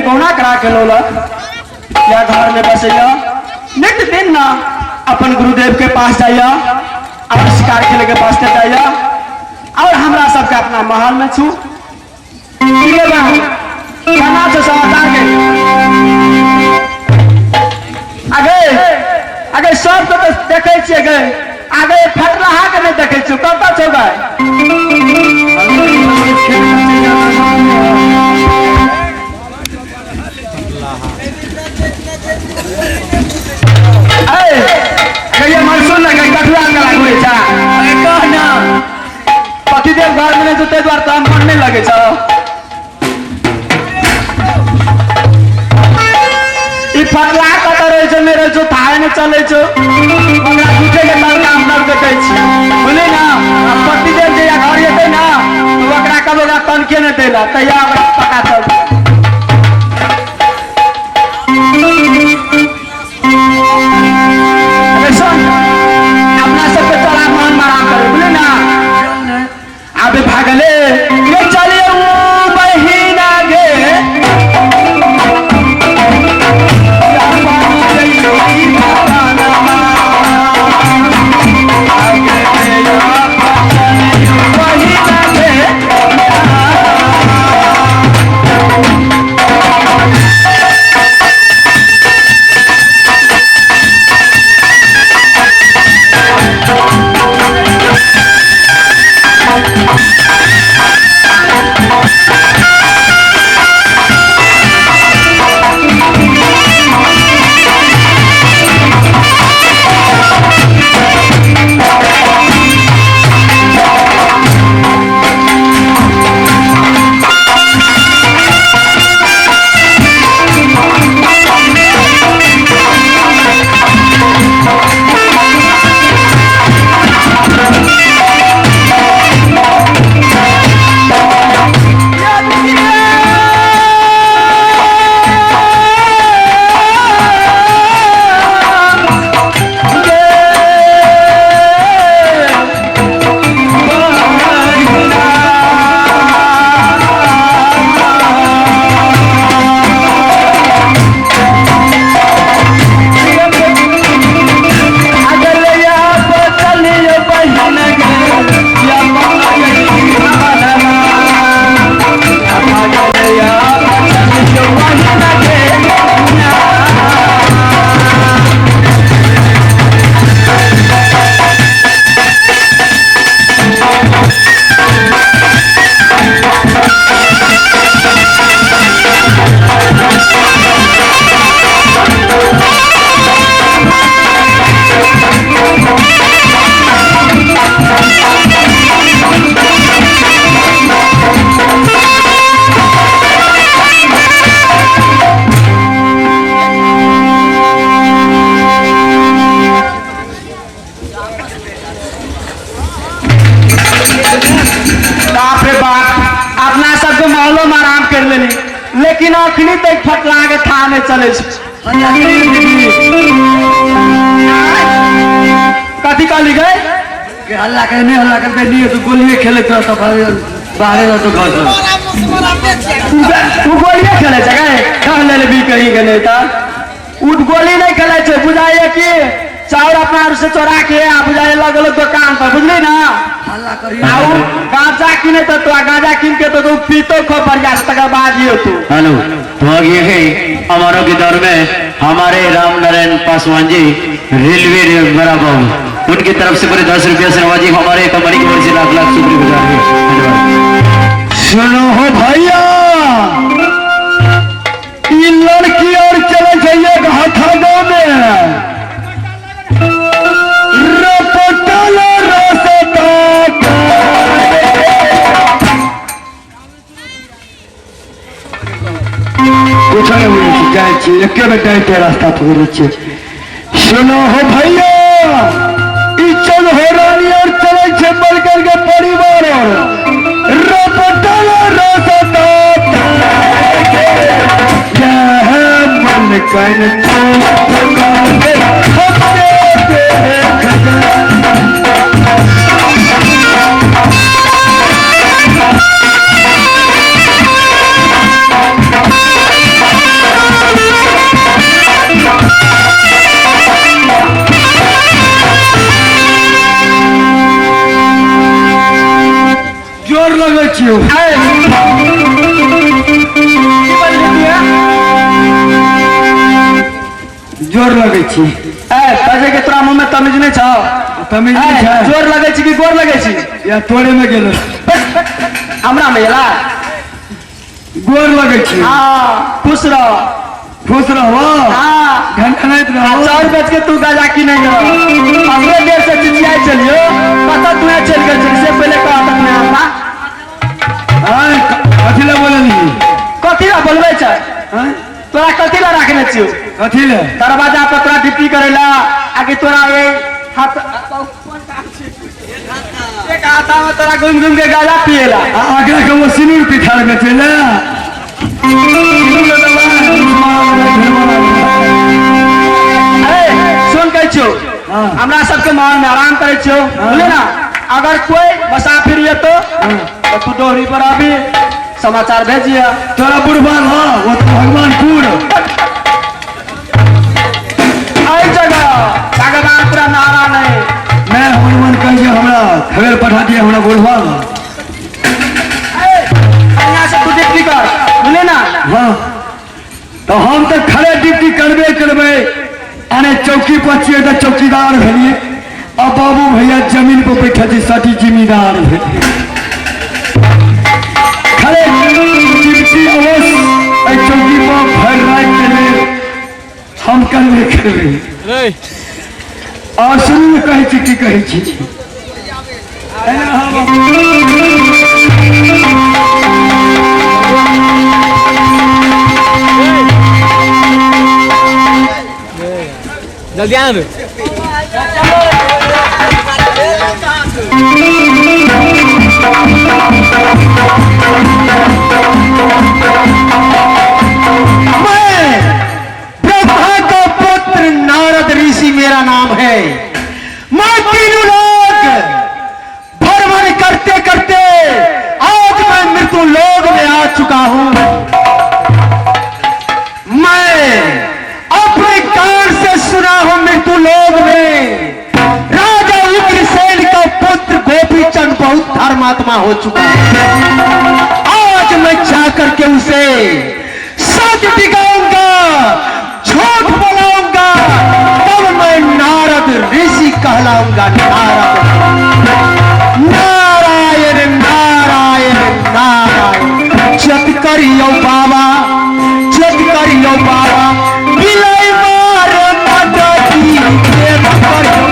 गौना करा के लोला या घर में बसैया नित्य दिन ना अपन गुरुदेव के पास जाइया और शिकार खेले के पास जाइया और हमरा सबके अपना महल में छू खाना से समाचार के आगे सब तो देखे छिए गए आगे फटलाहा के नहीं देखे छू कब छो गए पतिदेव घर में जो द्वार तो हम पढ़ने लगे फटला कत रहे मेरे जो थाहे में चले झूठे के तल काम कर देखे बोले ना पतिदेव जे घर ये ना तो कबोगा तनके नहीं देला तैया पका चल अपना सबके चला मन मारा करे बोले ना अबे भागले ये चलिए बहिना गे लेकिन अखनी तक फटला के थाने चले कथी कहली गए हल्ला करने हल्ला करते नहीं तो गोलियां खेले तो बाहर तो घर तू गोलियां खेले कहले भी कहीं गए उठ गोली नहीं खेले बुझाइए कि चाउर अपना से चोरा के बुझाए लगल दुकान पर बुझली ना गांजा किने तो गांजा किन के तो तू पीतो खो प्रयास तक बाद ही तू हेलो तो आगे है हमारों के दौर में हमारे राम नारायण पासवान जी रेलवे बराबर उनकी तरफ से पूरे 10 रुपया से नवाजी हमारे कंपनी की ओर से लाख लाख शुक्रिया है। सुनो हो भैया ये लड़की और चले जाइए हाथा गाँव में एक रास्ता पकड़े सुनो हो भैया चल हो रानी और चले बलकर के परिवार मन कन छी कहे के तोरा मुंह में तमीज नहीं छौ तमीज नहीं छै जोर लगे छी कि गोर लगे छी या तोड़े में गेलो हमरा में एला गोर लगे छी हाँ खुश रह हाँ घंटा नहीं रहो चार बज के तू गाजा की नहीं रहो हमरे देर से चिचियाई चलियो पता तू चल गए से पहले कहा तक नहीं आता कथी ला बोले नहीं कथी ला बोलबे छ तोरा कथी ला रखने छियो कथी ला दरवाजा पर तोरा ड्यूटी करेला आगे तोरा ये हाथ एक हाथा में तोरा घूम घूम के गाजा पिएला आगरा के वो सिनुर पिठार में चला सुन कह छो हमरा सबके मान में आराम करे छो बोले ना अगर कोई मुसाफिर ये तो तू डोरी पर अभी समाचार भेजिए तोरा बुढ़बान हाँ वो तो भगवान पूर्ण आई जगह भगवान पूरा नारा नहीं मैं हनुमान कहिए हमरा खबर पठा दिया हमरा बुढ़बान यहाँ से तू ड्यूटी कर बोले ना हाँ तो हम तो खड़े ड्यूटी करबे अने चौकी पर छिए तो चौकीदार भेलिए अब बाबू भैया जमीन पर बैठे थे सटी जिम्मेदार भेलिए खड़े ड्यूटी अवश्य चौकी पर भर रात के लिए हम करबे और सुनिए कहे छी की कहे छी जल्दी आना ब्रह्मा का पुत्र नारद ऋषि मेरा नाम है मैं तीनों लोग भ्रमण करते करते आज मैं मृत्यु लोक में आ चुका हूं मैं अपने कान से सुना हूं मृत्यु लोक में राजा उग्रसेन का पुत्र गोपीचंद बहुत धर्मात्मा हो चुका है आज मैं जाकर के उसे सच दिखाऊंगा झूठ बोलाऊंगा तब मैं नारद ऋषि कहलाऊंगा नारायण नारायण नारायण जत करियो बाबा बिलाई मार मददी प्रेम करियो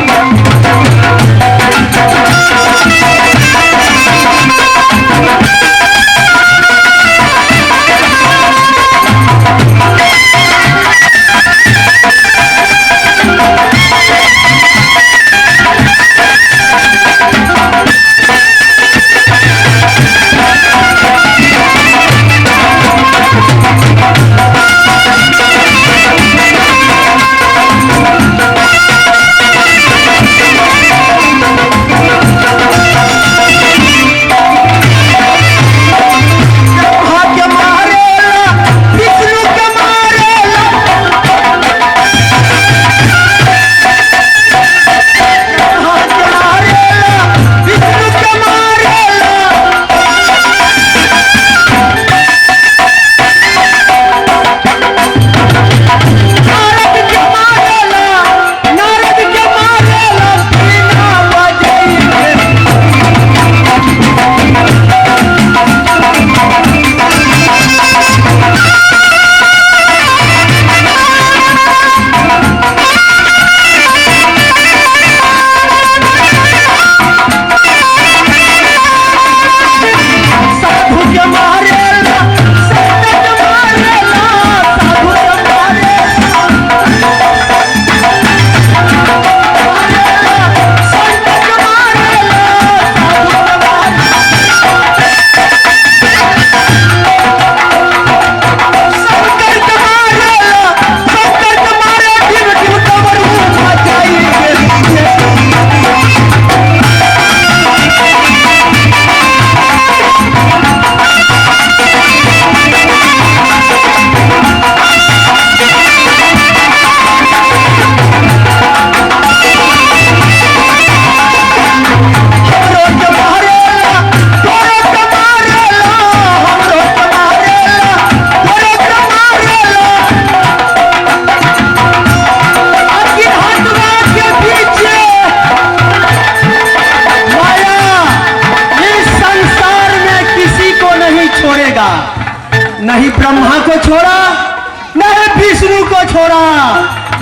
विष्णु को छोड़ा,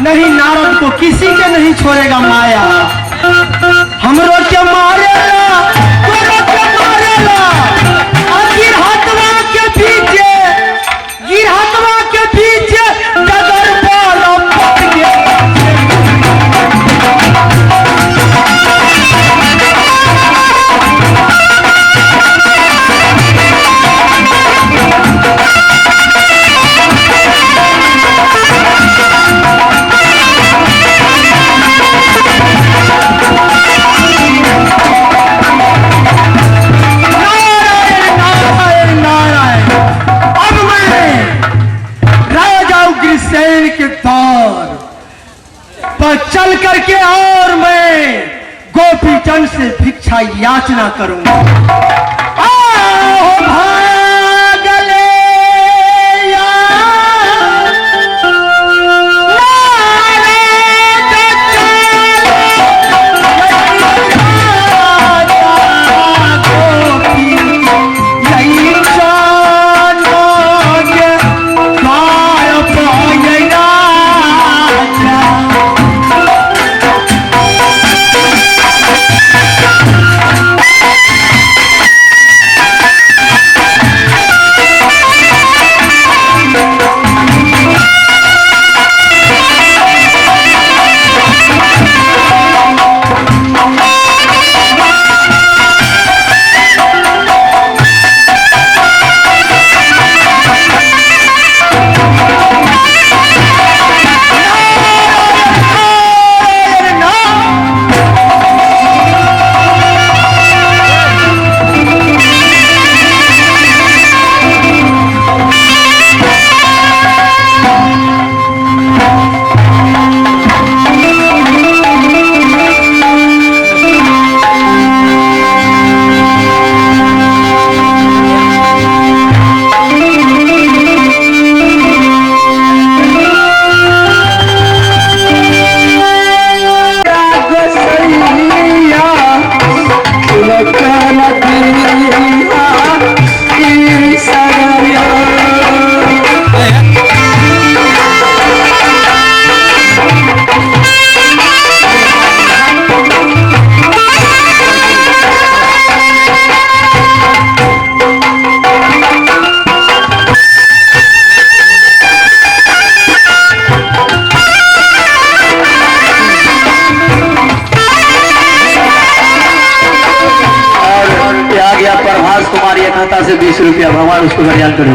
नहीं नारद को, किसी के नहीं छोड़ेगा माया। हमरो के मारेला, तोरो के मारेला, गिरहतवा के पीछे, गिरहतवा के पीछे डगर वाला पड़ गया। चल करके और मैं गोपी चंद से भिक्षा याचना करूंगा। आओ भागले खाता से 20 रुपया भगवान उसको कल्याण करो।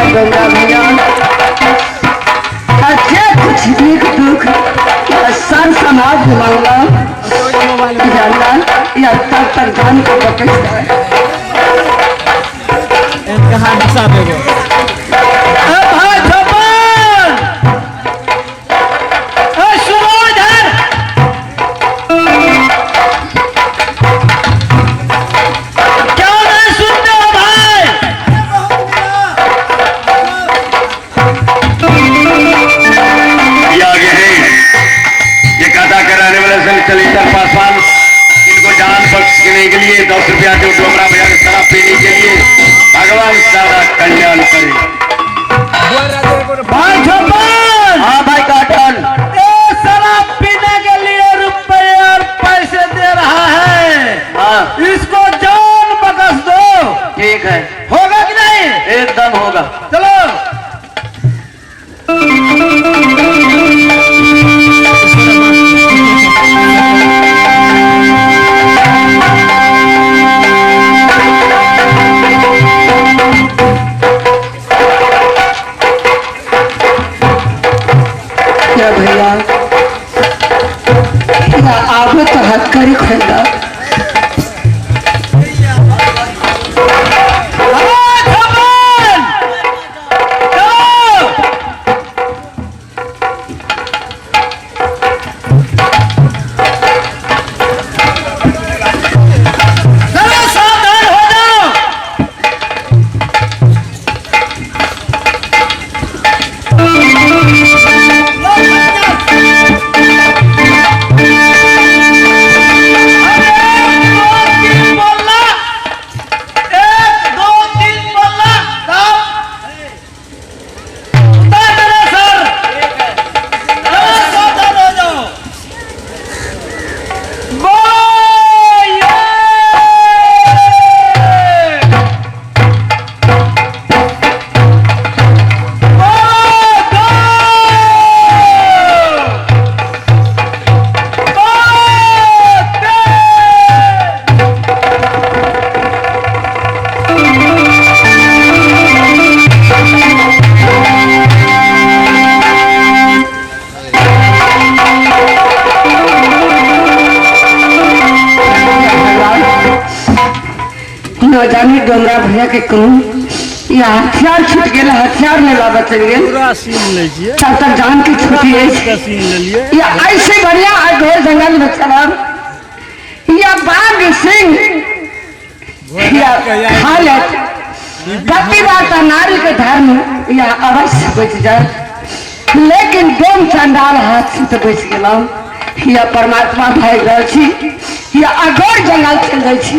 गंगा भैया अच्छे कुछ दुख दुख सर समाज मांगला जानना या तब तक जान को पकड़ता है। कहाँ नशा देगो चलितर पासवान, इनको जान बख्शने के लिए 10 रुपया दो डोमरा भैया शराब पीने के लिए भगवान सारा कल्याण करे। भाई छोपन, हाँ भाई काटन, शराब पीने के लिए रुपए और पैसे दे रहा है। हाँ इसको जान बख्श दो। ठीक है, होगा कि नहीं? एकदम होगा। चलो भैया आगे तो हाथ करी खुदा न जानी डोमरा भैया के कहूँ या हथियार छूट गया, हथियार में लाबा चल गए, पूरा सीन लीजिए, तब तक जान की छुट्टी है सीन ले लिए। या ऐसे बढ़िया घोर जंगल में चला या बाघ सिंह या खालत पतिव्रता नारी के धर्म या अवश्य बच जाए, लेकिन डोम चंडाल हाथ से तो बच गया या परमात्मा भाग रहा छी या अघोर जंगल चल गई छी।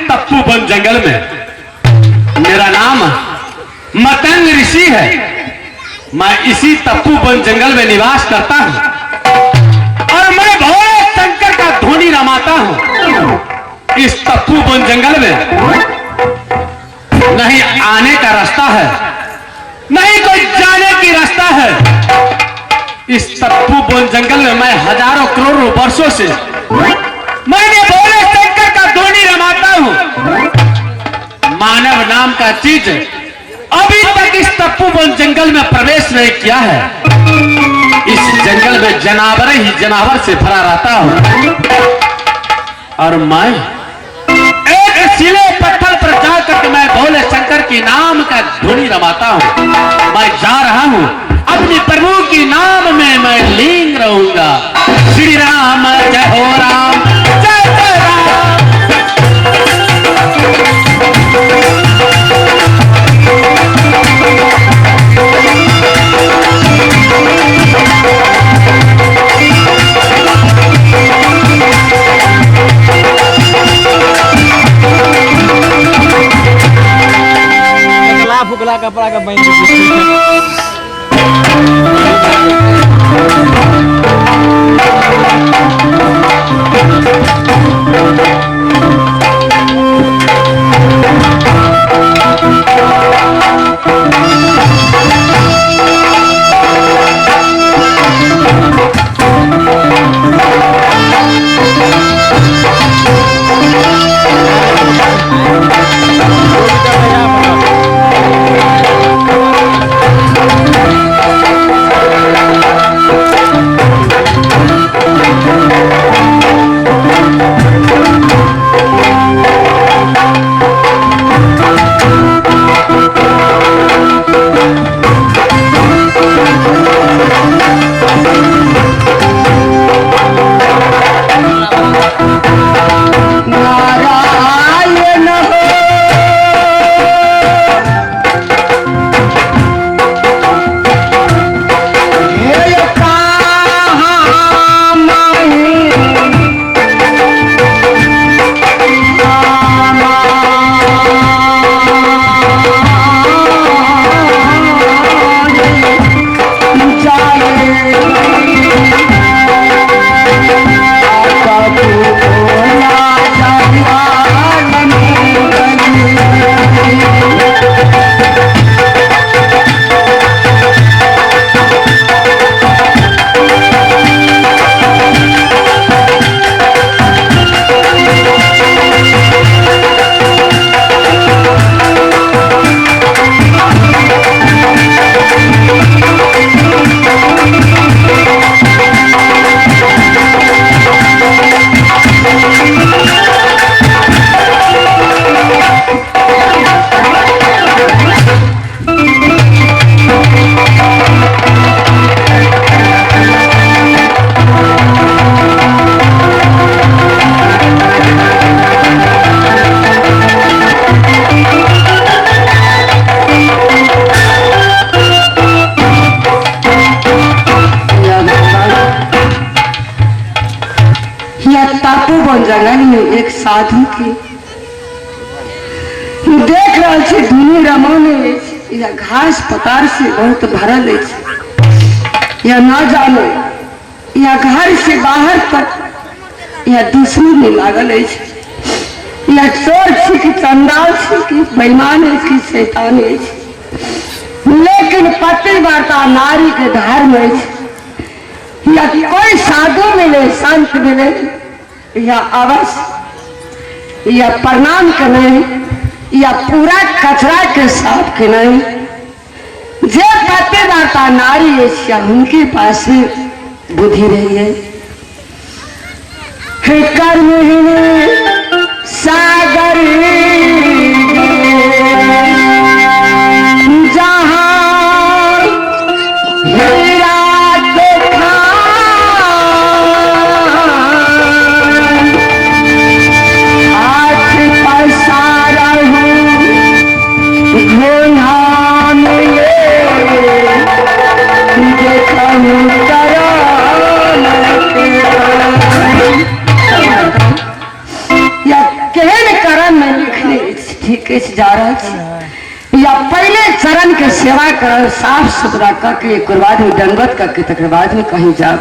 तप्पूबन जंगल में। मेरा नाम मतंग ऋषि है। मैं इसी तप्पूबन जंगल में निवास करता हूँ और मैं ढूंढी रमाता हूँ इस तपोवन जंगल में। नहीं आने का रास्ता है, नहीं कोई जाने की रास्ता है। इस तपोवन जंगल में मैं हजारों करोड़ों वर्षों से मैंने भोले शंकर का ढूंढी रमाता हूँ। मानव नाम का चीज अभी तक इस तपोवन जंगल में प्रवेश नहीं किया है। इस जंगल में जानवर ही जानवर से भरा रहता हूं और मैं एक सिले पत्थर पर जाकर मैं भोले शंकर के नाम का ध्वनि रमाता हूं। मैं जा रहा हूं अपने प्रभु के नाम में मैं लीन रहूंगा। श्री राम जय हो राम, जय जय राम। फुकला कपड़ा का बन जंगल में एक साधु की देख रहा छे धुनी रमाने या घास पतार से बहुत भरल है या ना जानो या घर से बाहर तक या दुश्मनी लागल है या चोर छी कि चंडाल छी कि बेईमान है कि शैतान है। लेकिन पतिव्रता नारी के धर्म है या कोई साधु मिले संत मिले या अवश्य या प्रणाम करने या पूरा कचरा के साफ करने जे पतिव्रता नारी है उनके पास बुद्धि रही है। कर्म सागर जहाँ जा रहा या पहले चरण के सेवा कर साफ सुथरा करके एक बाद में दंडवत करके तक बाद में कहीं जा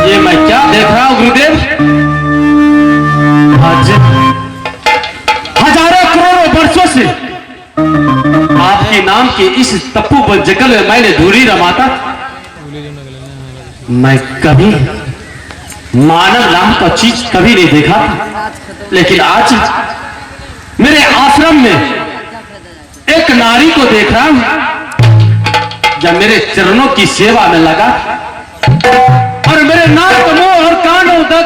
ये मैं क्या देख रहा हूं गुरुदेव? आज हजारों करोड़ों वर्षों से आपके नाम के इस तपोवन जंगल में मैंने धूरी रमाता। मैं कभी मानव नाम का चीज कभी नहीं देखा, लेकिन आज मेरे आश्रम में एक नारी को देख रहा हूं जब मेरे चरणों की सेवा में लगा और मेरे नाक मुंह और कानों तक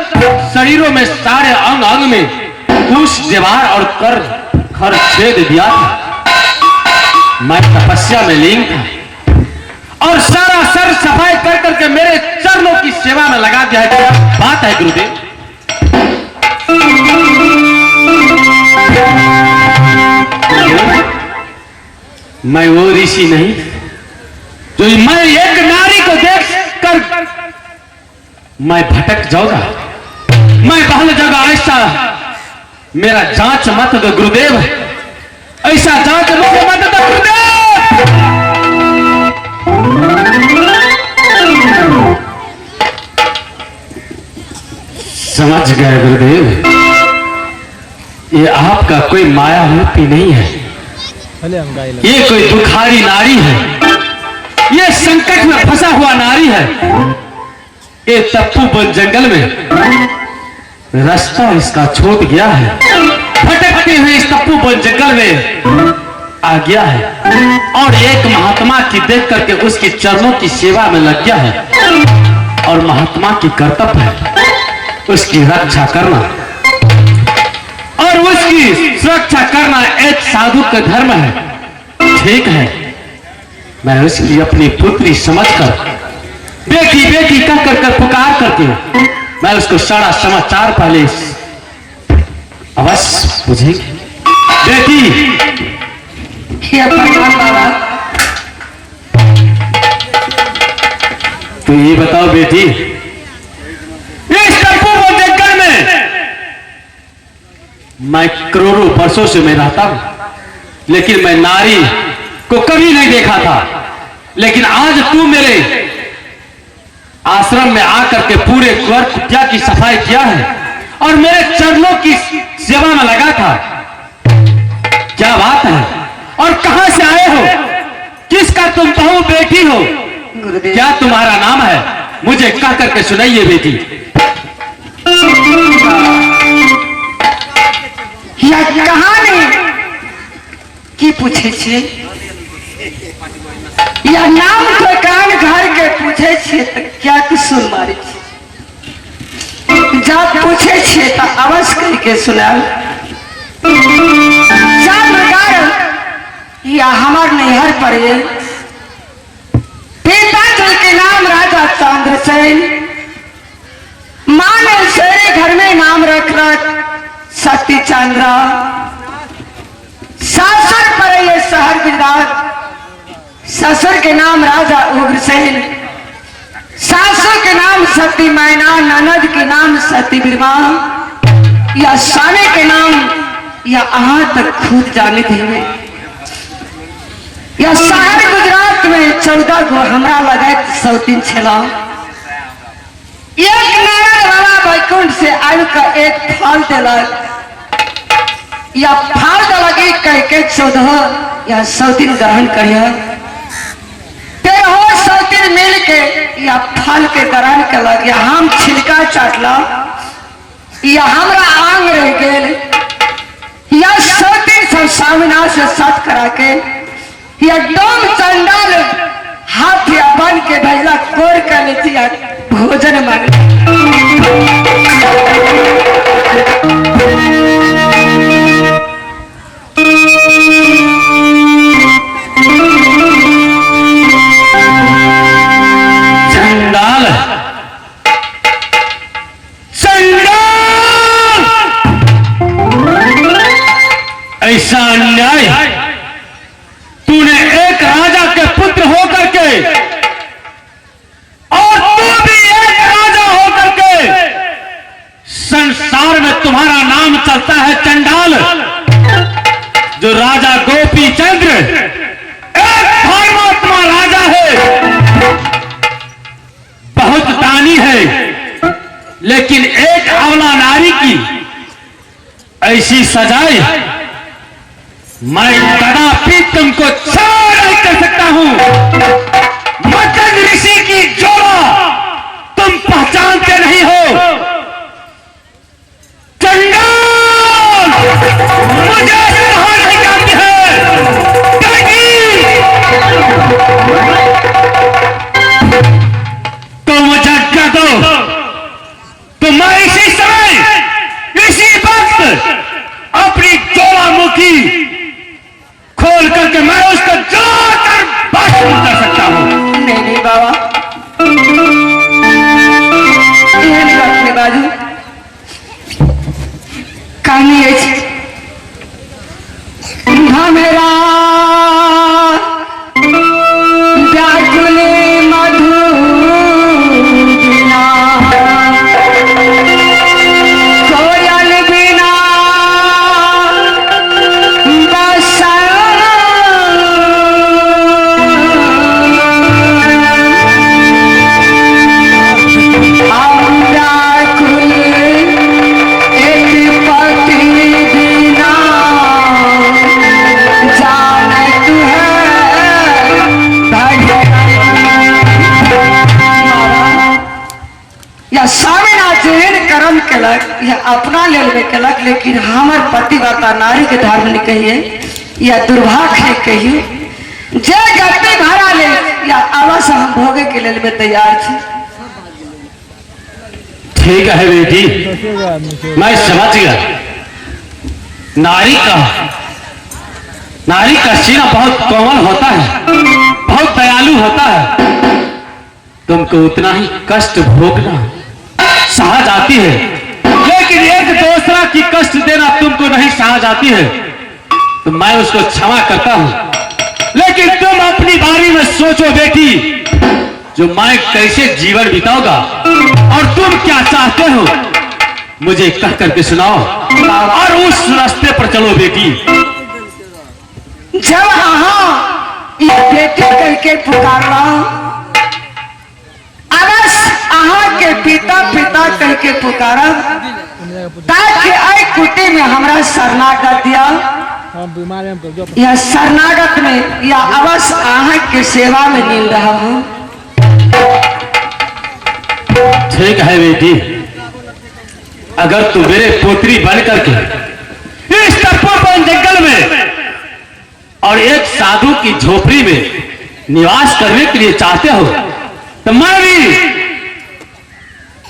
शरीरों में सारे अंग अंग में कुश दीवार और कर खर छेद दिया था। मैं तपस्या में लीन था और सारा सर सफाई कर करके मेरे चरणों की सेवा में लगा दिया है। क्या बात है गुरुदेव? मैं वो ऋषि नहीं जो मैं एक नारी को देख कर मैं भटक जाऊंगा। मैं पहले जगह ऐसा मेरा जांच मत दो गुरुदेव, ऐसा जांच मुझे मत दो गुरुदेव। समझ गए गुरुदेव, ये आपका कोई माया रूपी नहीं है, ये कोई दुखारी नारी है, ये संकट में फंसा हुआ नारी है। ये तपोवन जंगल में रास्ता इसका छोड़ गया है, भटकते हुए इस तपोवन जंगल में आ गया है और एक महात्मा की देख करके उसके चरणों की सेवा में लग गया है। और महात्मा की कर्तव्य है उसकी रक्षा करना और उसकी सुरक्षा करना एक साधु का धर्म है। ठीक है, मैं उसकी अपनी पुत्री समझकर बेटी बेटी कह कर पुकार करके मैं उसको सारा समाचार पहले अवश्य पूछेंगे। बेटी, तो ये बताओ बेटी, इस तपोवन जंगल में मैं करोड़ों वर्षों से मैं रहता हूं, लेकिन मैं नारी को कभी नहीं देखा था। लेकिन आज तू मेरे आश्रम में आकर के पूरे घर कुटिया की सफाई किया है और मेरे चरणों की सेवा में लगा था। क्या बात है? और कहां से आए हो? किसका तुम बहू बेटी हो? क्या तुम्हारा नाम है? मुझे कह करके सुनाइए बेटी। कहानी की पूछे छे या नाम ठेकान घर के पूछे छे तो क्या कुसुम मारे छे? जब पूछे छे तो अवश्य करके सुनाओ। या हमार नैहर पर पिताजी के नाम राजा चंद्रसेन, मां ने शेरे घर में नाम रखना सती चंद्रा, सासुर पर ये शहर विराट, ससुर के नाम राजा उग्रसेन, सासू के नाम सती मैना, ननद के नाम सती बिरवा, या साने के नाम या अहां तक खुद जाने थे। या शहर गुजरात में 14 गो हमरा लगे सौतीन छला। एक नारायण बाबा वैकुंठ से आयु का एक फल दिलक, या फल दिलक कह के 14 या सौतीन ग्रहण करिए। फिर हो सौतीन मिल के या फल के ग्रहण कलक, या हम छिलका चाटला, या हमरा आंग रह गेल, या सौतीन सब सामना से सत करा के, या डोम चंडाल हाथ या बन के भेजला कोर कर लेती या भोजन मांग। चंडाल, चंडाल, ऐसा अन्याय तूने एक राजा के पुत्र होकर के और तू भी एक राजा होकर के संसार में तुम्हारा नाम चलता है चंडाल। जो राजा गोपी चंद्र एक धर्मात्मा राजा है, बहुत दानी है, लेकिन एक अबला नारी की ऐसी सजाए मैं कदापि तुमको छोड़ नहीं कर सकता हूं। मगध ऋषि की जोड़ा तुम पहचानते नहीं हो। चंडाल मुझे कहां नहीं जाती है। तो मुझे क्या दो तो मैं इसी समय इसी वक्त अपनी ज्वालामुखी खोल करके मैं उसको जोड़कर भाषण कर सकता हूं। नहीं नहीं बाबा, यह नहीं रखने बाजू कहानी है मेरा व्याकुल मधु बिना कोयल बिना कर्म केलक या अपना लेल में केलक, लेकिन हमार पतिव्रता नारी के धर्म नहीं कहिए या दुर्भाग्य नहीं कहिए। जे गति भरा ले या अवश्य हम भोगे के लेल में तैयार थे। ठीक है बेटी, मैं समझ गया। नारी का सीना बहुत कोमल होता है, बहुत दयालु होता है। तुमको उतना ही कष्ट भोगना सहा जाती है, लेकिन एक दूसरा की कष्ट देना तुमको नहीं सहा जाती है, तो मैं उसको क्षमा करता हूं। लेकिन तुम अपनी बारी में सोचो बेटी, जो मैं कैसे जीवन बिताऊंगा और तुम क्या चाहते हो मुझे कह करके सुनाओ और उस रास्ते पर चलो बेटी। जब ये बेटी करके पुकारना, के पिता पिता करके पुकारा, ताकि आई कुटी में हमरा शरणागत दिया या शरणागत में या अवश्य आहा के सेवा में मिल रहा हूँ। ठीक है बेटी, अगर तू मेरे पोत्री बन करके इस तपोवन जंगल में और एक साधु की झोपड़ी में निवास करने के लिए चाहते हो, तो मैं भी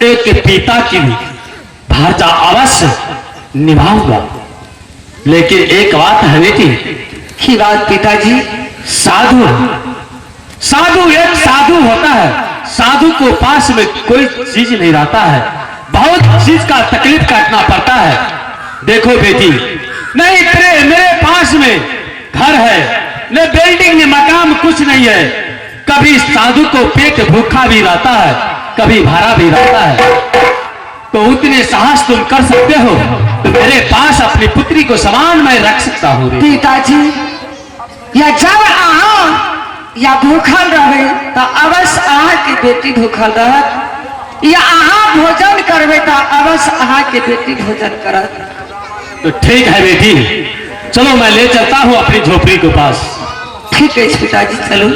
एक पिता की भाषा अवश्य निभाऊंगा। लेकिन एक बात है बेटी। की बात पिताजी? साधु एक साधु होता है, साधु को पास में कोई चीज नहीं रहता है, बहुत चीज का तकलीफ काटना पड़ता है। देखो बेटी, नहीं मेरे पास में घर है, न बिल्डिंग न मकान कुछ नहीं है। कभी साधु को पेट भूखा भी रहता है, कभी भरा भी रहता है, तो उतने साहस तुम कर सकते हो तो मेरे पास अपनी पुत्री को समान मैं रख सकता हूँ पिताजी। या जब या भूखल रहे तो अवश्य आहा की बेटी भूखल रह, या आहा भोजन करवे तो अवश्य आहा की बेटी भोजन करत। तो ठीक है बेटी, चलो मैं ले चलता हूँ अपनी झोपड़ी के पास। ठीक है पिताजी, चलो।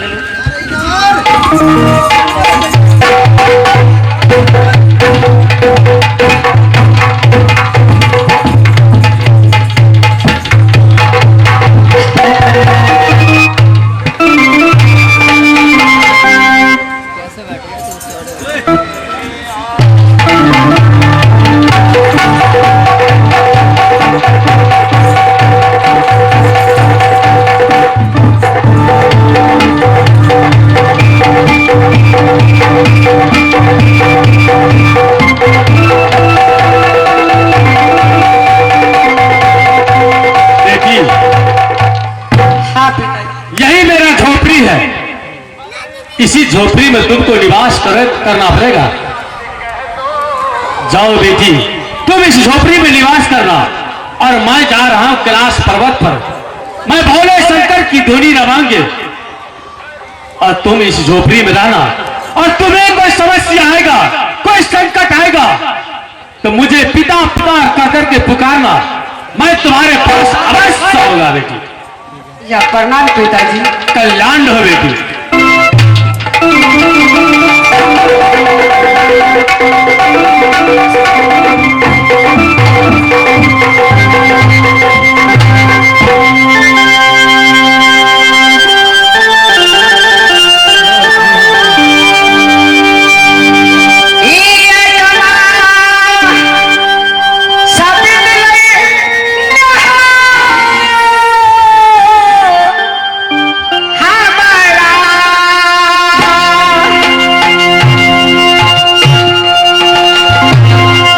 इसी झोपड़ी में तुमको निवास करना पड़ेगा। जाओ बेटी, तुम इस झोपड़ी में निवास करना और मैं जा रहा हूं कैलाश पर्वत पर। मैं भोले शंकर की धुनी रवांगे और तुम इस झोपड़ी में रहना। और तुम्हें कोई समस्या आएगा, कोई संकट आएगा पिता पिता कह करके पुकारना, मैं तुम्हारे पास अवश्य आऊंगा बेटी। या प्रणाम पिताजी। कल्याण हो बेटी। हमारा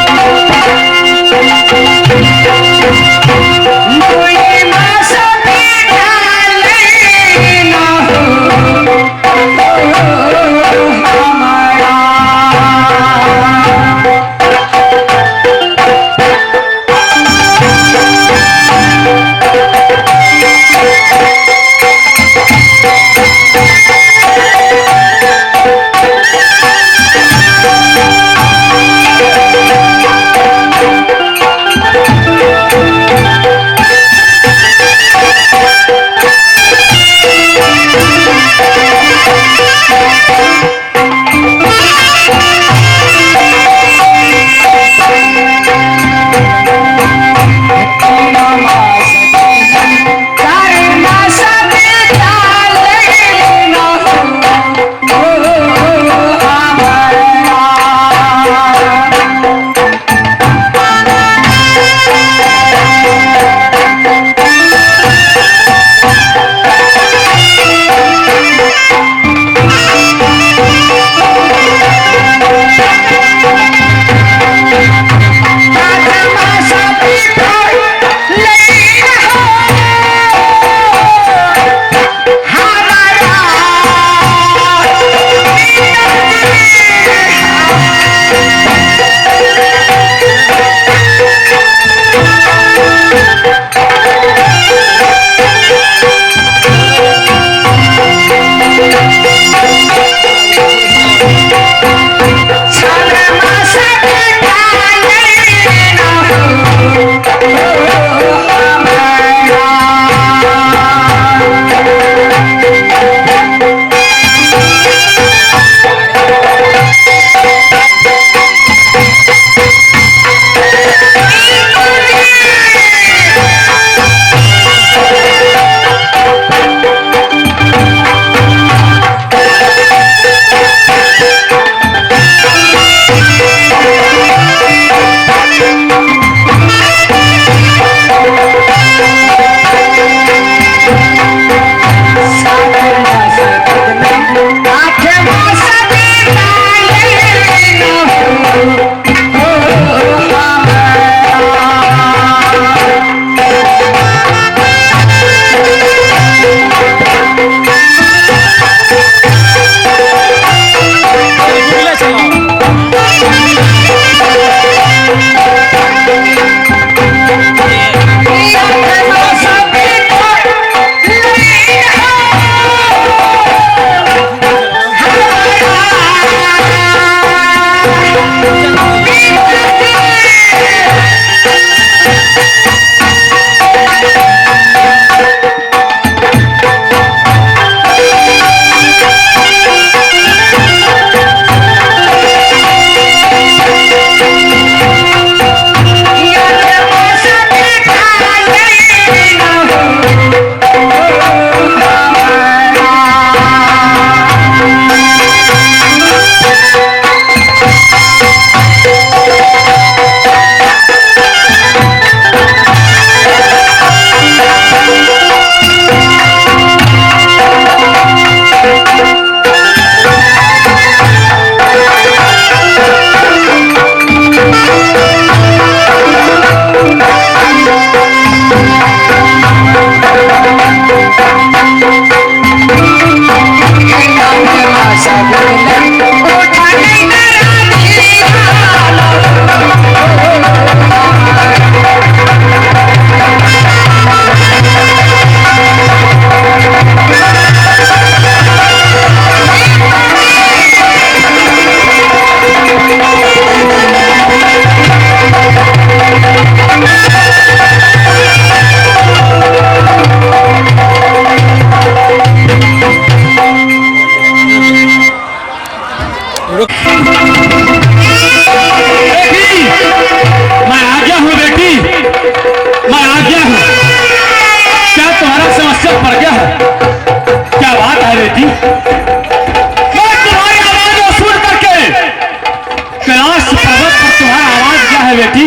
पर्वत पर तुम्हारा आवाज क्या है बेटी?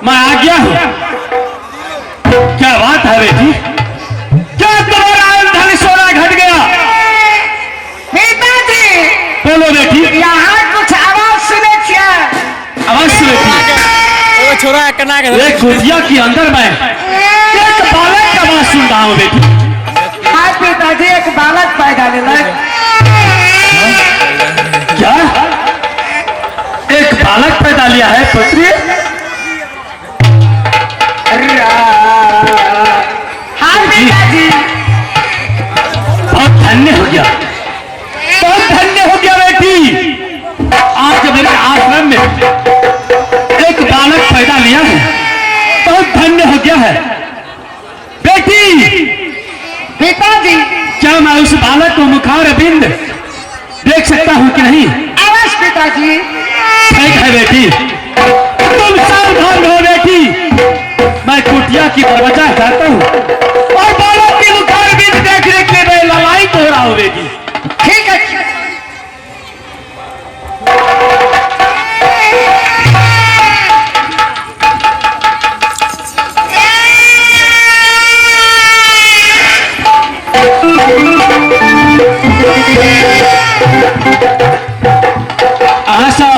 मैं आ गया हूँ। क्या बात है बेटी? क्या तुम्हारा धन सोना घट गया? पिताजी बोलो बेटी। यहाँ कुछ आवाज सुने क्या? आवाज सुने थी। छोरा कना के एक कुटिया के अंदर मैं एक बालक का आवाज सुन रहा हूँ बेटी। हाँ पिताजी, एक बालक पैदा लेना। क्या एक बालक पैदा लिया है पुत्री? हाँ पिताजी, बहुत धन्य हो गया, बहुत धन्य हो गया बेटी। आज मेरे आश्रम में एक बालक पैदा लिया है, बहुत धन्य हो गया है बेटी। पिताजी क्या मैं उस बालक को मुखार बिंद देख सकता हूँ कि नहीं? अवश्य पिताजी। ठीक है बेटी, तुम सावधान हो बेटी। मैं कुटिया की दरवाजा हटाता हूँ और बालक की मुखार बिंद देखने के लिए मैं ललायित हो रहा हूँ बेटी। ठीक है। आशा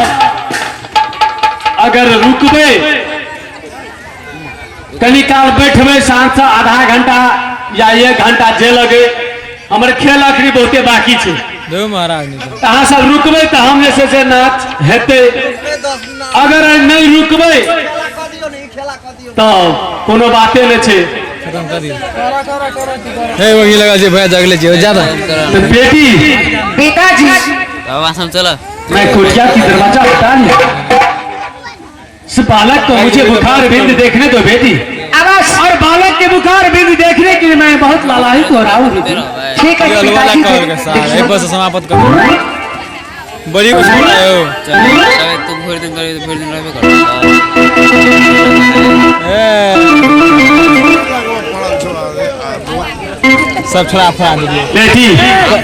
अगर रुकबे कनी काल बैठबे शांत से आधा घंटा या 1 घंटा जे लगे, हमारे खेल आखिरी बहुते बाकी छे। दो महाराज अहाँ सब रुकबे तो हम जैसे से नाच हेते, अगर नहीं रुकबे तो कोनो बाते नहीं छे। खत्म कर दियो। हे वही लगा जे भैया जगले जे ज्यादा तो बेटी पिताजी हम चला मैं कुटिया की दरवाजा हटा लिया। इस बालक को मुझे बुखार बिंद देखने दो बेटी। अवश्य। और बालक के बुखार बिंद देखने के लिए मैं बहुत लालायित हो रहा हूँ। ठीक है ये अलवाला पिताजी। कर के सारा एक बस समाप्त कर बड़ी कुछ बोलायो तू भर दिन रहबे कर सब छोड़ा फरा दीजिए बेटी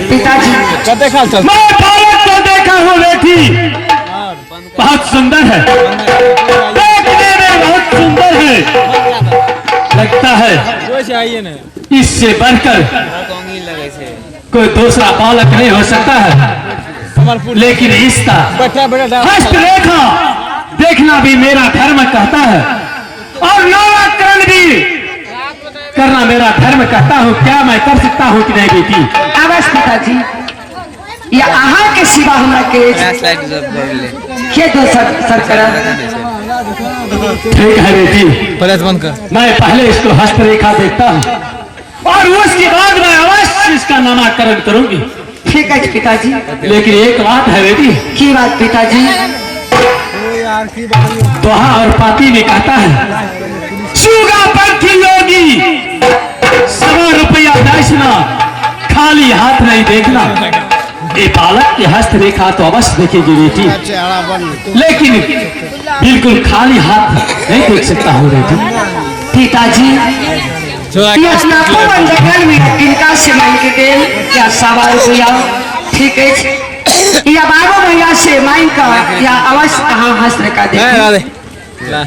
पिताजी कते खाल चल मैं बालक को देखा हूँ बेटी, बहुत सुंदर है, देखने में बहुत सुंदर है। लगता है कोई से आइए ना इससे बढ़कर कोंगी लगे छे कोई दूसरा बालक नहीं हो सकता है। कमलपुर लेकिन इसका बैठा बैठा हस्तरेखा देखना भी मेरा धर्म कहता है और नामकरण भी करना मेरा धर्म कहता हूँ। क्या मैं कर सकता हूँ कि नहीं बेटी? अवश्य पिताजी, या अहाँ के सिवा हमरा के फ्लैश लाइट जब भर ले के दोसर सरकार। ठीक है बेटी, प्लेट बंद कर मैं पहले इसको हस्तरेखा देखता हूँ और उसके बाद मैं अवश्य इसका नामकरण करूंगी। ठीक है पिताजी। लेकिन एक बात है बेटी, की बात पिताजी? दोहा और पाती ने कहता है सुगा पंथी योगी 100 रुपया दक्षिणा, खाली हाथ नहीं देखना। ये बालक की हस्तरेखा तो अवश्य देखेगी बेटी, लेकिन बिल्कुल खाली हाथ नहीं देख सकता हूँ बेटी। पिताजी छोड़ा या स्नापो बंजकल में किनका से मांग के देल या 100 रुपया, ठीक है, या 12 भैया से मांग का या अवश्य अहाँ हस्त का दे। दे ला